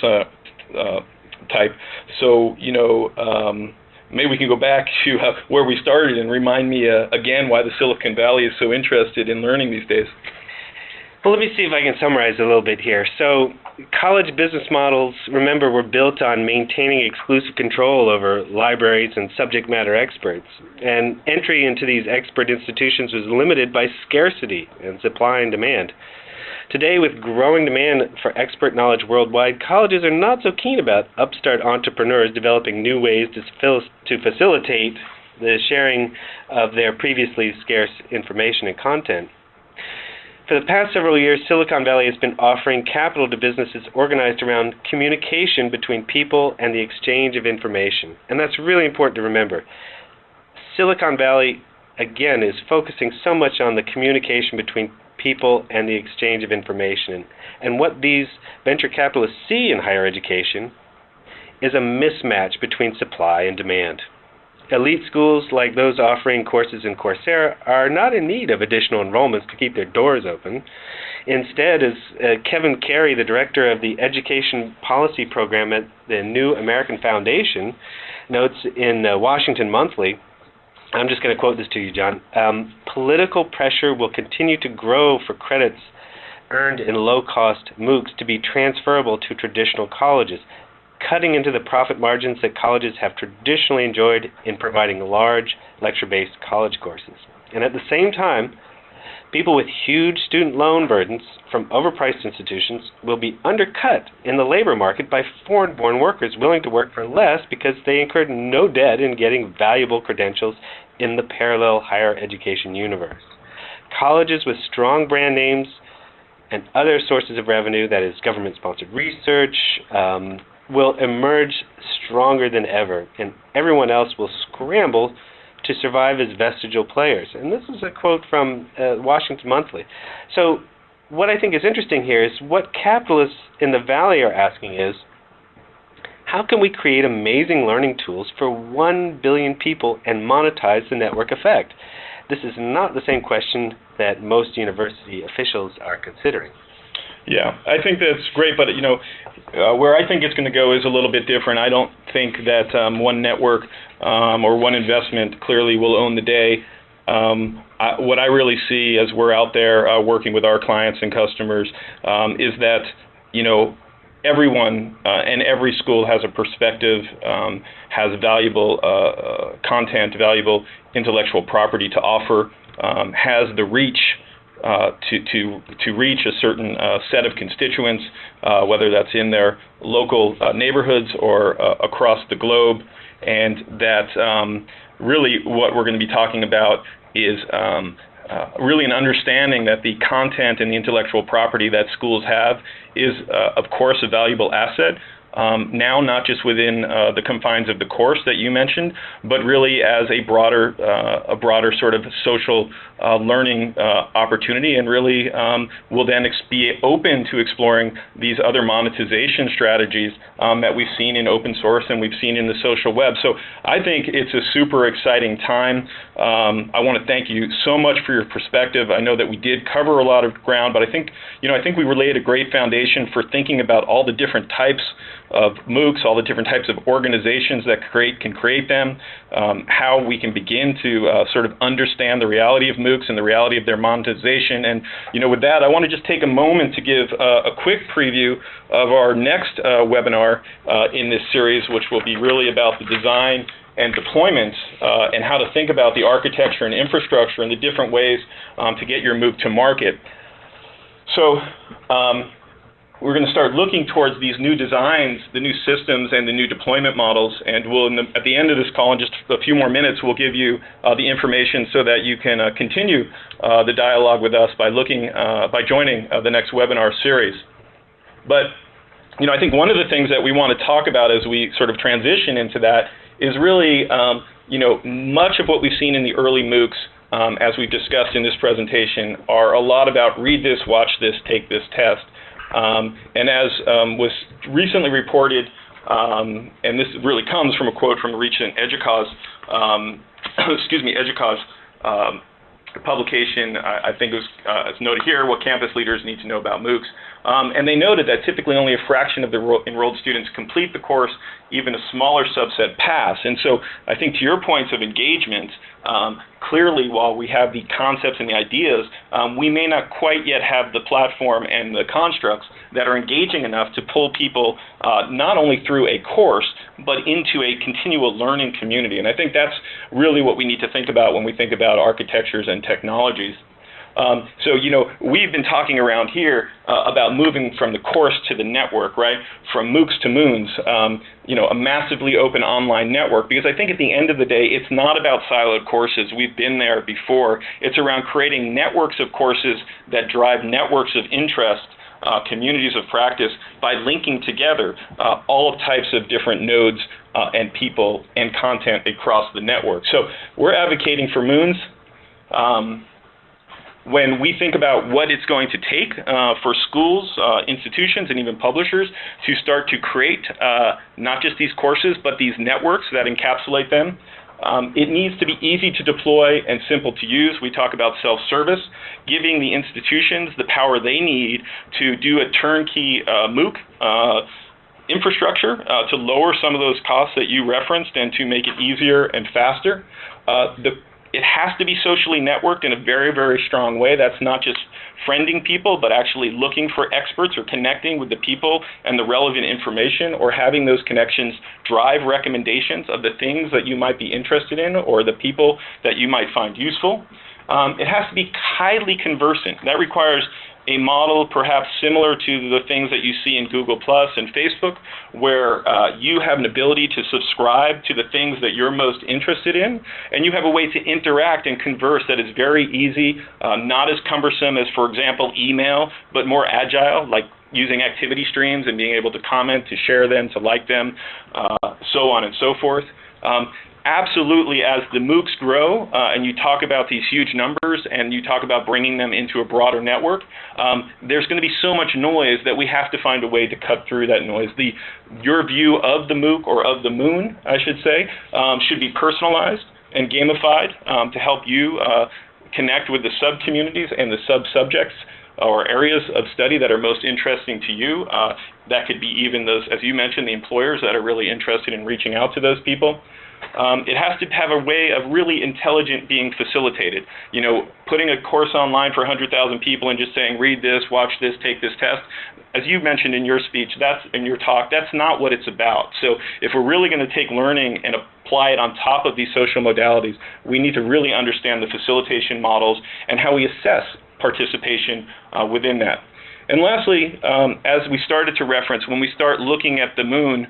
type. So maybe we can go back to where we started and remind me again why the Silicon Valley is so interested in learning these days. Well, let me see if I can summarize a little bit here. So, college business models, remember, were built on maintaining exclusive control over libraries and subject matter experts. And entry into these expert institutions was limited by scarcity and supply and demand. Today, with growing demand for expert knowledge worldwide, colleges are not so keen about upstart entrepreneurs developing new ways to facilitate the sharing of their previously scarce information and content. For the past several years, Silicon Valley has been offering capital to businesses organized around communication between people and the exchange of information. And that's really important to remember. Silicon Valley, again, is focusing so much on the communication between people and the exchange of information. And what these venture capitalists see in higher education is a mismatch between supply and demand. Elite schools like those offering courses in Coursera are not in need of additional enrollments to keep their doors open. Instead, as Kevin Carey, the director of the Education Policy Program at the New American Foundation, notes in Washington Monthly, I'm just going to quote this to you, John, political pressure will continue to grow for credits earned in low-cost MOOCs to be transferable to traditional colleges, cutting into the profit margins that colleges have traditionally enjoyed in providing large lecture-based college courses. And at the same time, people with huge student loan burdens from overpriced institutions will be undercut in the labor market by foreign-born workers willing to work for less because they incurred no debt in getting valuable credentials in the parallel higher education universe. Colleges with strong brand names and other sources of revenue, that is government-sponsored research, will emerge stronger than ever, and everyone else will scramble to survive as vestigial players. And this is a quote from Washington Monthly. So what I think is interesting here is what capitalists in the Valley are asking is, how can we create amazing learning tools for 1 billion people and monetize the network effect? This is not the same question that most university officials are considering. Yeah, I think that's great, but where I think it's going to go is a little bit different. I don't think that one network or one investment clearly will own the day. What I really see as we're out there working with our clients and customers is that everyone and every school has a perspective, has valuable content, valuable intellectual property to offer, has the reach to reach a certain set of constituents, whether that's in their local neighborhoods or across the globe, and that really what we're going to be talking about is really an understanding that the content and the intellectual property that schools have is, of course, a valuable asset. Now, not just within the confines of the course that you mentioned, but really as a broader sort of social learning opportunity, and really will then be open to exploring these other monetization strategies that we've seen in open source and we've seen in the social web. So I think it's a super exciting time. I want to thank you so much for your perspective. I know that we did cover a lot of ground, but I think we laid a great foundation for thinking about all the different types MOOCs, all the different types of organizations that can create them, how we can begin to sort of understand the reality of MOOCs and the reality of their monetization. And with that, I want to just take a moment to give a quick preview of our next webinar in this series, which will be really about the design and deployment and how to think about the architecture and infrastructure and the different ways to get your MOOC to market. So we're going to start looking towards these new designs, the new systems, and the new deployment models. And we'll, at the end of this call, in just a few more minutes, we'll give you the information so that you can continue the dialogue with us by joining the next webinar series. But I think one of the things that we want to talk about as we sort of transition into that is really much of what we've seen in the early MOOCs, as we've discussed in this presentation, are a lot about read this, watch this, take this test. And as was recently reported, and this really comes from a quote from a recent EDUCAUSE, publication, I think it was, it's noted here, what campus leaders need to know about MOOCs. And they noted that typically only a fraction of the enrolled students complete the course, even a smaller subset pass. And so I think to your points of engagement, clearly while we have the concepts and the ideas, we may not quite yet have the platform and the constructs that are engaging enough to pull people not only through a course, but into a continual learning community. And I think that's really what we need to think about when we think about architectures and technologies. So, we've been talking around here about moving from the course to the network, right? From MOOCs to Moons, a massively open online network, because I think at the end of the day, it's not about siloed courses. We've been there before. It's around creating networks of courses that drive networks of interest, communities of practice, by linking together all types of different nodes and people and content across the network. So we're advocating for Moons. When we think about what it's going to take for schools, institutions, and even publishers to start to create not just these courses, but these networks that encapsulate them, it needs to be easy to deploy and simple to use. We talk about self-service, giving the institutions the power they need to do a turnkey MOOC infrastructure to lower some of those costs that you referenced and to make it easier and faster. It has to be socially networked in a very, very strong way. That's not just friending people, but actually looking for experts or connecting with the people and the relevant information, or having those connections drive recommendations of the things that you might be interested in or the people that you might find useful. It has to be highly conversant. That requires a model perhaps similar to the things that you see in Google Plus and Facebook, where you have an ability to subscribe to the things that you're most interested in, and you have a way to interact and converse that is very easy, not as cumbersome as, for example, email, but more agile, like using activity streams and being able to comment, to share them, to like them, so on and so forth. Absolutely, as the MOOCs grow and you talk about these huge numbers and you talk about bringing them into a broader network, there's going to be so much noise that we have to find a way to cut through that noise. Your view of the MOOC, or of the Moon, I should say, should be personalized and gamified to help you connect with the sub-communities and the sub-subjects or areas of study that are most interesting to you. That could be even those, as you mentioned, the employers that are really interested in reaching out to those people. It has to have a way of really intelligent being facilitated. Putting a course online for 100,000 people and just saying, read this, watch this, take this test, as you mentioned in your speech, in your talk, that's not what it's about. So if we're really going to take learning and apply it on top of these social modalities, we need to really understand the facilitation models and how we assess participation within that. And lastly, as we started to reference, when we start looking at the Moon,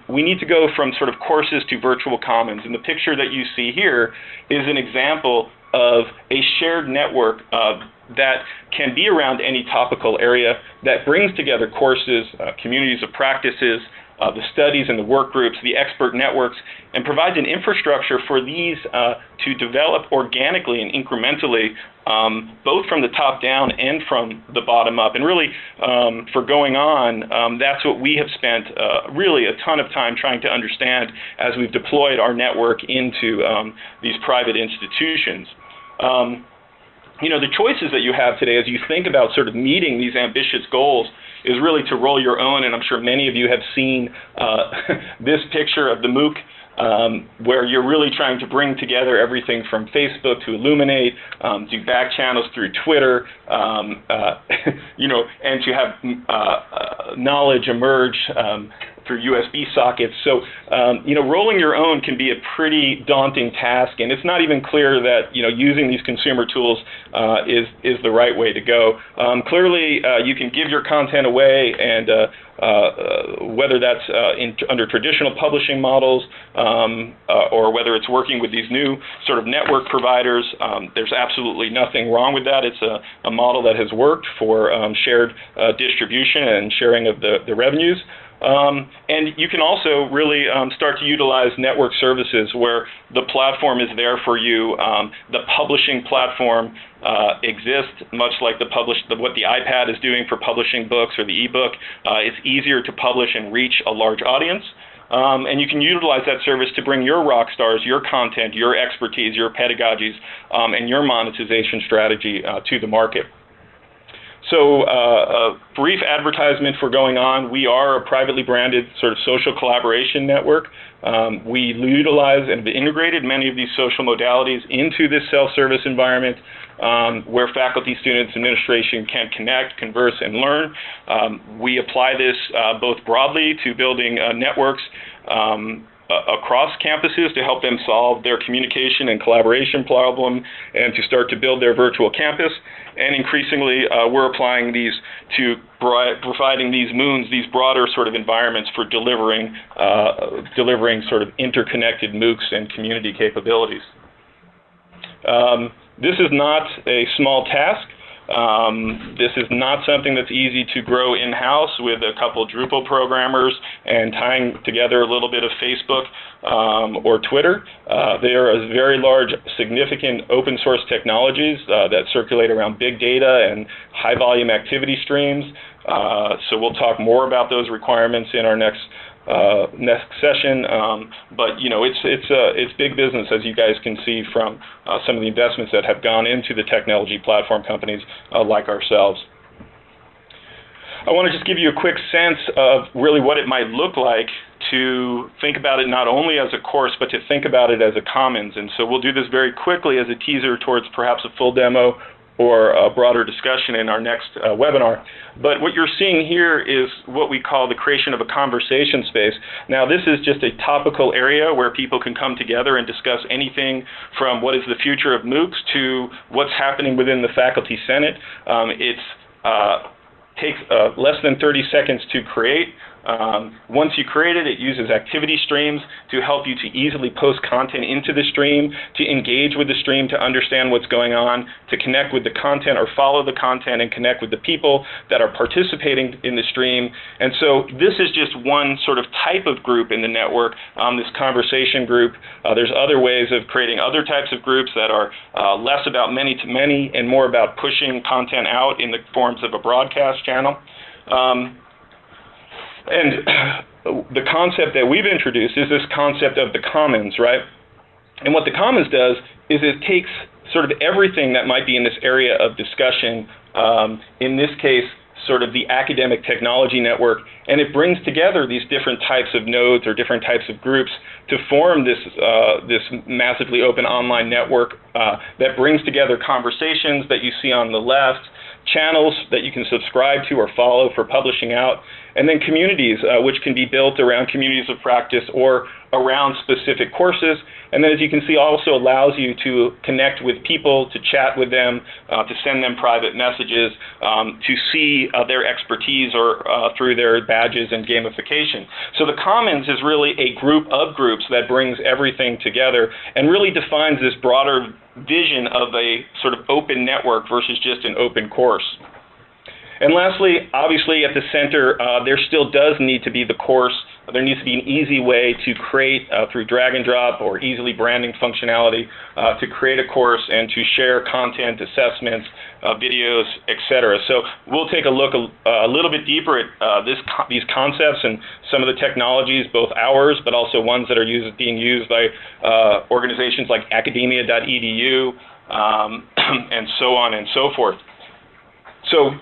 we need to go from sort of courses to virtual commons. And the picture that you see here is an example of a shared network that can be around any topical area that brings together courses, communities of practices, the studies and the work groups, the expert networks, and provides an infrastructure for these to develop organically and incrementally, both from the top down and from the bottom up. And really, for GoingOn, that's what we have spent really a ton of time trying to understand as we've deployed our network into these private institutions. The choices that you have today as you think about sort of meeting these ambitious goals is really to roll your own, and I'm sure many of you have seen this picture of the MOOC, where you're really trying to bring together everything from Facebook to Illuminate, to back channels through Twitter, and to have knowledge emerge through USB sockets. So, rolling your own can be a pretty daunting task, and it's not even clear that, using these consumer tools is the right way to go. Clearly, you can give your content away, and whether that's under traditional publishing models, or whether it's working with these new sort of network providers, there's absolutely nothing wrong with that. It's a model that has worked for shared distribution and sharing of the revenues. And you can also really start to utilize network services where the platform is there for you. The publishing platform exists, much like what the iPad is doing for publishing books or the ebook. It's easier to publish and reach a large audience. And you can utilize that service to bring your rock stars, your content, your expertise, your pedagogies, and your monetization strategy to the market. So a brief advertisement for GoingOn. We are a privately branded sort of social collaboration network. We utilize and have integrated many of these social modalities into this self-service environment, where faculty, students, administration can connect, converse, and learn. We apply this both broadly to building networks across campuses to help them solve their communication and collaboration problem and to start to build their virtual campus. And increasingly, we're applying these to providing these MOOCs, these broader sort of environments for delivering sort of interconnected MOOCs and community capabilities. This is not a small task. This is not something that's easy to grow in-house with a couple Drupal programmers and tying together a little bit of Facebook or Twitter. They are a very large, significant open source technologies that circulate around big data and high volume activity streams. So we'll talk more about those requirements in our next session, but it's big business, as you guys can see from some of the investments that have gone into the technology platform companies like ourselves. I want to just give you a quick sense of really what it might look like to think about it not only as a course, but to think about it as a commons. And so we'll do this very quickly as a teaser towards perhaps a full demo or a broader discussion in our next webinar. But what you're seeing here is what we call the creation of a conversation space. Now, this is just a topical area where people can come together and discuss anything from what is the future of MOOCs to what's happening within the Faculty Senate. It takes less than 30 seconds to create. Once you create it, it uses activity streams to help you to easily post content into the stream, to engage with the stream, to understand what's going on, to connect with the content or follow the content and connect with the people that are participating in the stream. And so this is just one sort of type of group in the network, this conversation group. There's other ways of creating other types of groups that are less about many-to-many and more about pushing content out in the forms of a broadcast channel. And the concept that we've introduced is this concept of the commons, right? And what the commons does is it takes sort of everything that might be in this area of discussion, in this case, sort of the academic technology network, and it brings together these different types of nodes or different types of groups to form this massively open online network that brings together conversations that you see on the left, channels that you can subscribe to or follow for publishing out, and then communities, which can be built around communities of practice or around specific courses. And then, as you can see, also allows you to connect with people, to chat with them, to send them private messages, to see their expertise or through their badges and gamification. So the Commons is really a group of groups that brings everything together and really defines this broader vision of a sort of open network versus just an open course. And lastly, obviously at the center, there still does need to be the course. There needs to be an easy way to create through drag and drop or easily branding functionality to create a course and to share content, assessments, videos, etc. So we'll take a look a little bit deeper at these concepts and some of the technologies, both ours, but also ones that are being used by organizations like academia.edu and so on and so forth. So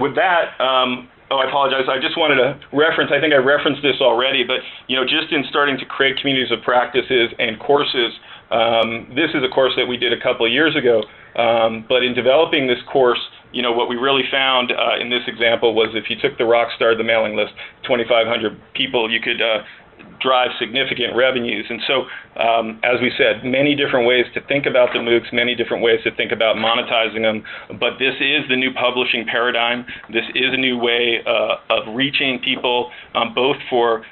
with that, I apologize. I just wanted to reference, I think I referenced this already, but just in starting to create communities of practices and courses, this is a course that we did a couple of years ago, but in developing this course, what we really found in this example was if you took the Rockstar, the mailing list, 2,500 people, you could drive significant revenues. And so, as we said, many different ways to think about the MOOCs, many different ways to think about monetizing them, but this is the new publishing paradigm. This is a new way of reaching people, both for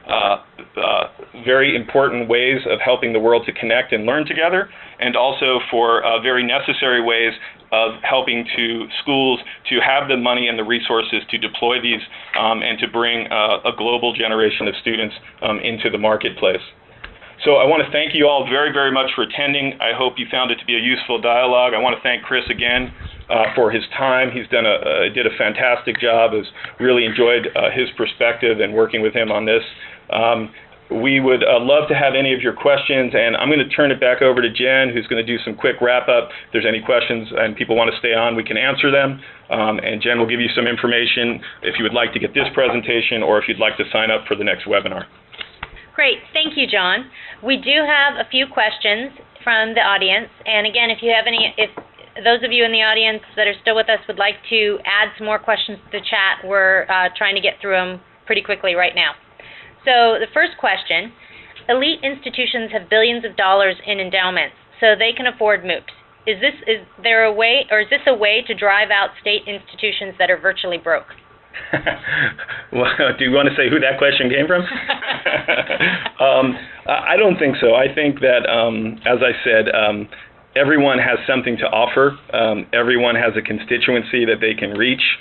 very important ways of helping the world to connect and learn together, and also for very necessary ways of helping to schools to have the money and the resources to deploy these and to bring a global generation of students into the marketplace. So I want to thank you all very, very much for attending. I hope you found it to be a useful dialogue. I want to thank Chris again for his time. He's did a fantastic job. I've really enjoyed his perspective and working with him on this. We would love to have any of your questions, and I'm going to turn it back over to Jen, who's going to do some quick wrap-up. If there's any questions and people want to stay on, we can answer them. And Jen will give you some information if you would like to get this presentation or if you'd like to sign up for the next webinar. Great. Thank you, John. We do have a few questions from the audience. And again, if you have any, if those of you in the audience that are still with us would like to add some more questions to the chat, we're trying to get through them pretty quickly right now. So the first question, elite institutions have billions of dollars in endowments, so they can afford MOOCs. Is there a way, or is this a way to drive out state institutions that are virtually broke? Well, do you want to say who that question came from? I don't think so. I think that, as I said, everyone has something to offer. Everyone has a constituency that they can reach.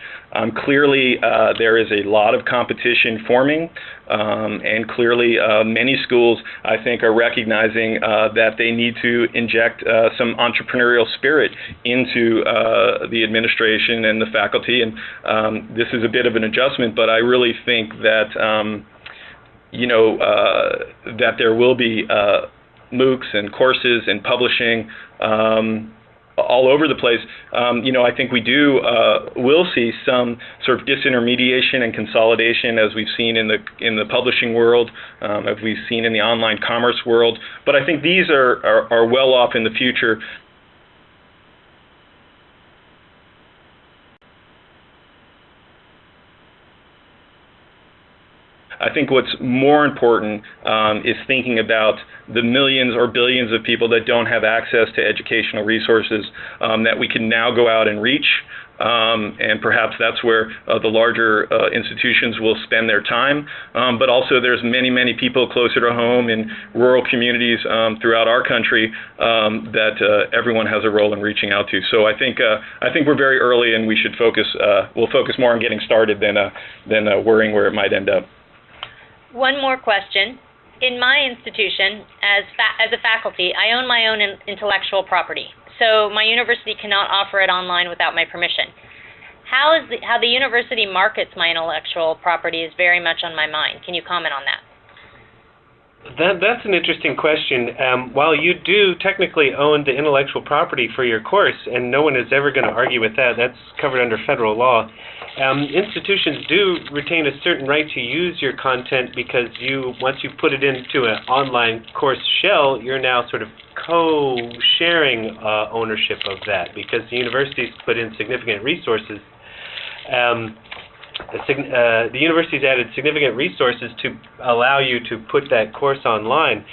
Clearly, there is a lot of competition forming, and clearly many schools, I think, are recognizing that they need to inject some entrepreneurial spirit into the administration and the faculty. And this is a bit of an adjustment, but I really think that, that there will be MOOCs and courses and publishing all over the place. I think we will see some sort of disintermediation and consolidation, as we've seen in the publishing world, as we've seen in the online commerce world. But I think these are well off in the future. I think what's more important is thinking about the millions or billions of people that don't have access to educational resources that we can now go out and reach. And perhaps that's where the larger institutions will spend their time. But also there's many, many people closer to home in rural communities throughout our country that everyone has a role in reaching out to. So I think we're very early, and we should we'll focus more on getting started than worrying where it might end up. One more question. In my institution, as a faculty, I own my own intellectual property, so my university cannot offer it online without my permission. How the university markets my intellectual property is very much on my mind. Can you comment on that? That's an interesting question. While you do technically own the intellectual property for your course, and no one is ever going to argue with that, that's covered under federal law, institutions do retain a certain right to use your content because once you put it into an online course shell, you're now sort of co-sharing ownership of that because the university's put in significant resources. The university's added significant resources to allow you to put that course online.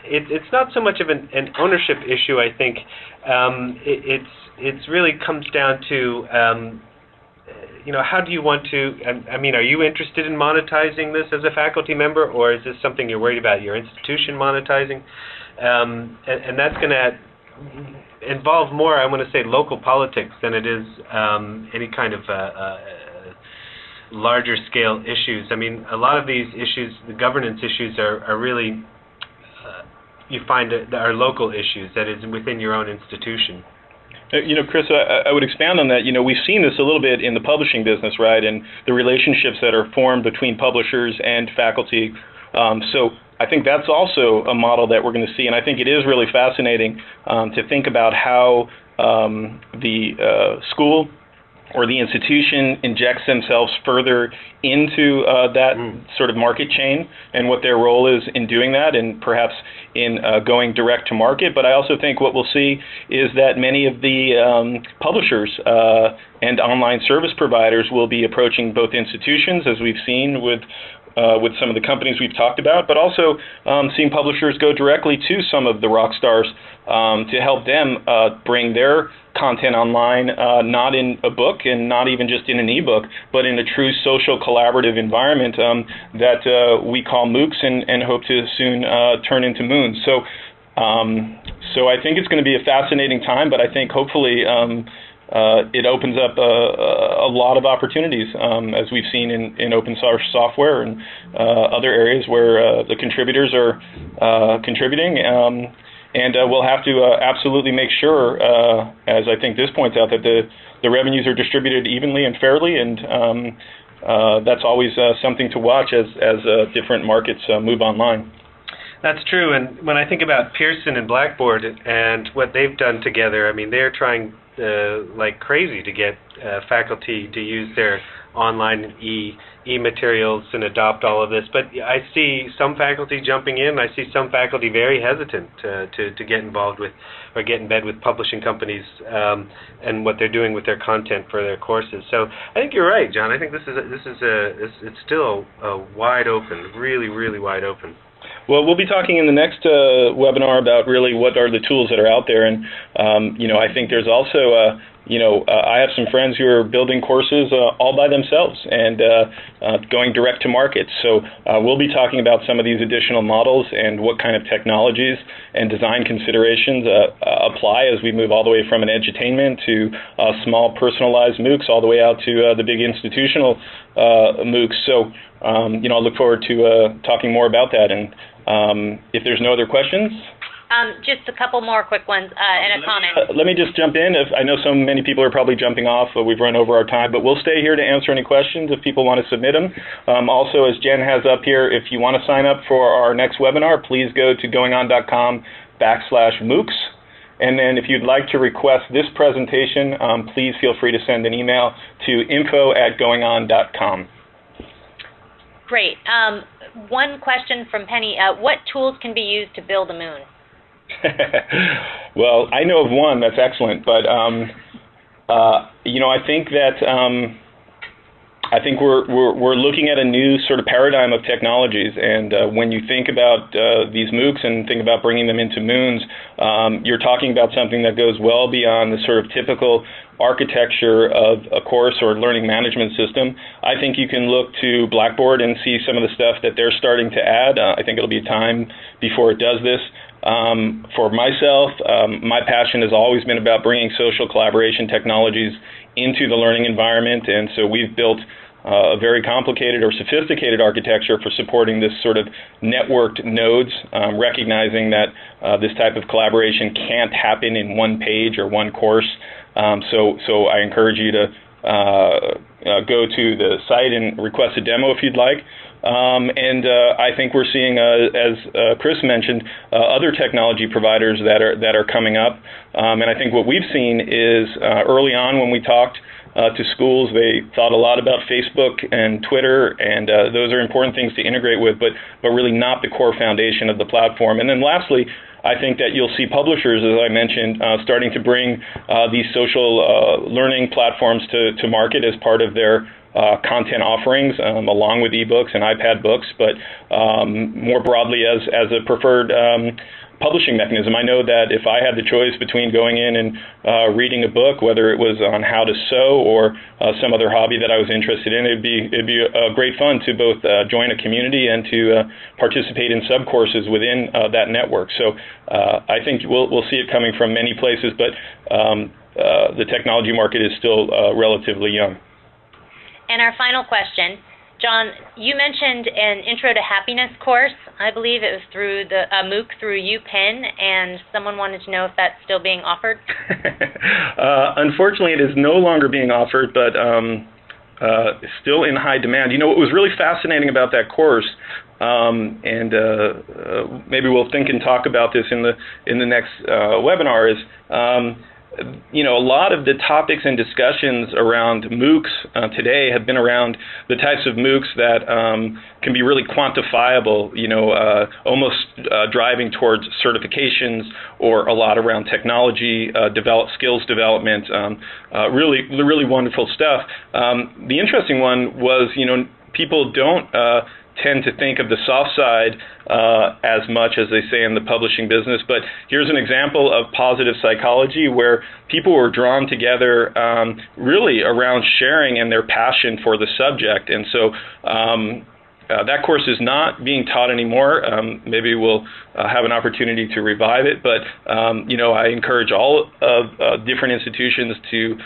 It's not so much of an ownership issue, I think. It's really comes down to, how do you want to, are you interested in monetizing this as a faculty member, or is this something you're worried about your institution monetizing? And that's going to involve more, I want to say, local politics than it is any kind of larger scale issues. A lot of these issues, the governance issues, are really, you find that are local issues, that is within your own institution. Chris, I would expand on that. We've seen this a little bit in the publishing business, right, and the relationships that are formed between publishers and faculty. So I think that's also a model that we're going to see, and I think it is really fascinating to think about how the school or the institution injects themselves further into that sort of market chain and what their role is in doing that, and perhaps in going direct to market. But I also think what we'll see is that many of the publishers and online service providers will be approaching both institutions, as we've seen with some of the companies we've talked about, but also seeing publishers go directly to some of the rock stars to help them bring their content online, not in a book and not even just in an ebook, but in a true social collaborative environment that we call MOOCs and hope to soon turn into moons. So I think it's going to be a fascinating time, but I think hopefully it opens up a lot of opportunities, as we've seen in open source software and other areas where the contributors are contributing. And we'll have to absolutely make sure, as I think this points out, that the revenues are distributed evenly and fairly, and that's always something to watch as different markets move online. That's true, and when I think about Pearson and Blackboard and what they've done together, I mean, they're trying like crazy to get faculty to use their online e-materials and adopt all of this. But I see some faculty jumping in. I see some faculty very hesitant to get involved with or get in bed with publishing companies and what they're doing with their content for their courses. So I think you're right, John. I think it's still wide open, really, really wide open. Well, we'll be talking in the next webinar about really what are the tools that are out there, and I think there's also I have some friends who are building courses all by themselves and going direct to market. So we'll be talking about some of these additional models and what kind of technologies and design considerations apply as we move all the way from an edutainment to small personalized MOOCs all the way out to the big institutional MOOCs. So I look forward to talking more about that. And if there's no other questions. Just a couple more quick ones and a comment. Let me just jump in. I know so many people are probably jumping off. We've run over our time, but we'll stay here to answer any questions if people want to submit them. Also, as Jen has up here, if you want to sign up for our next webinar, please go to goingon.com/MOOCs. And then if you'd like to request this presentation, please feel free to send an email to info@goingon.com. Great. One question from Penny. What tools can be used to build a moon? Well, I know of one that's excellent, but I think we're looking at a new sort of paradigm of technologies, and when you think about these MOOCs and think about bringing them into moons, you're talking about something that goes well beyond the sort of typical architecture of a course or learning management system. I think you can look to Blackboard and see some of the stuff that they're starting to add. I think it'll be time before it does this. For myself, my passion has always been about bringing social collaboration technologies into the learning environment, and so we've built a very complicated or sophisticated architecture for supporting this sort of networked nodes, recognizing that this type of collaboration can't happen in one page or one course. So I encourage you to go to the site and request a demo if you'd like. I think we're seeing, as Chris mentioned, other technology providers that are coming up. And I think what we've seen is early on when we talked to schools, they thought a lot about Facebook and Twitter, and those are important things to integrate with, but really not the core foundation of the platform. And then lastly, I think that you'll see publishers, as I mentioned, starting to bring these social learning platforms to market as part of their content offerings, along with ebooks and iPad books, but more broadly as a preferred publishing mechanism. I know that if I had the choice between going in and reading a book, whether it was on how to sew or some other hobby that I was interested in, it'd be great fun to both join a community and to participate in sub-courses within that network. So I think we'll see it coming from many places, but the technology market is still relatively young. And our final question, John, you mentioned an Intro to Happiness course. I believe it was through a MOOC through UPenn, and someone wanted to know if that's still being offered. Unfortunately, it is no longer being offered, but still in high demand. You know, what was really fascinating about that course, and maybe we'll think and talk about this in the next webinar, is a lot of the topics and discussions around MOOCs today have been around the types of MOOCs that can be really quantifiable, almost driving towards certifications, or a lot around technology, skills development, really wonderful stuff. The interesting one was, people don't tend to think of the soft side as much as they say in the publishing business, but here's an example of positive psychology where people were drawn together really around sharing and their passion for the subject. And so that course is not being taught anymore. Maybe we'll have an opportunity to revive it, but I encourage all of different institutions to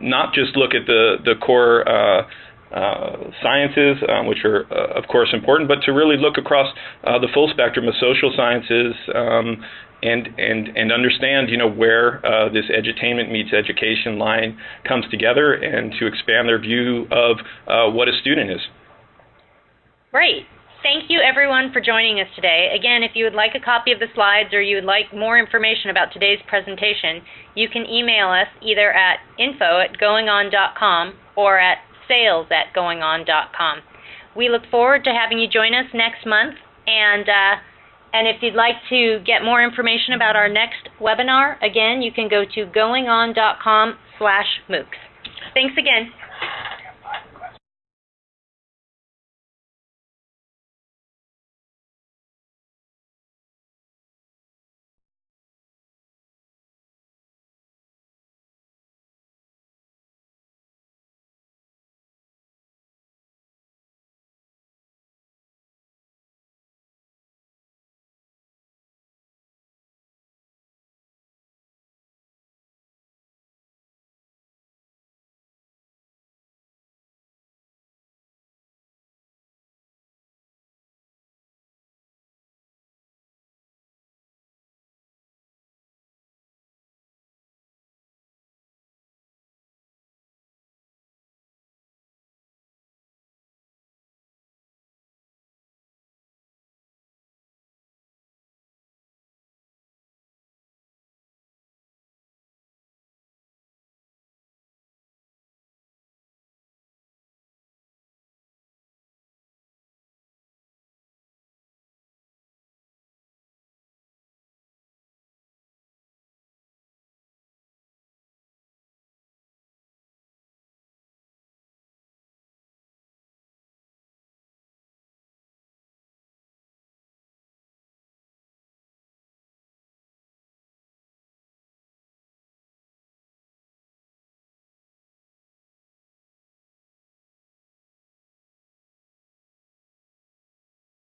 not just look at the core sciences, which are of course important, but to really look across the full spectrum of social sciences and understand where this edutainment meets education line comes together, and to expand their view of what a student is. Great. Thank you, everyone, for joining us today. Again, if you would like a copy of the slides or you would like more information about today's presentation, you can email us either at info@goingon.com or at sales@goingon.com. We look forward to having you join us next month, and if you'd like to get more information about our next webinar, again, you can go to goingon.com/MOOCs. Thanks again.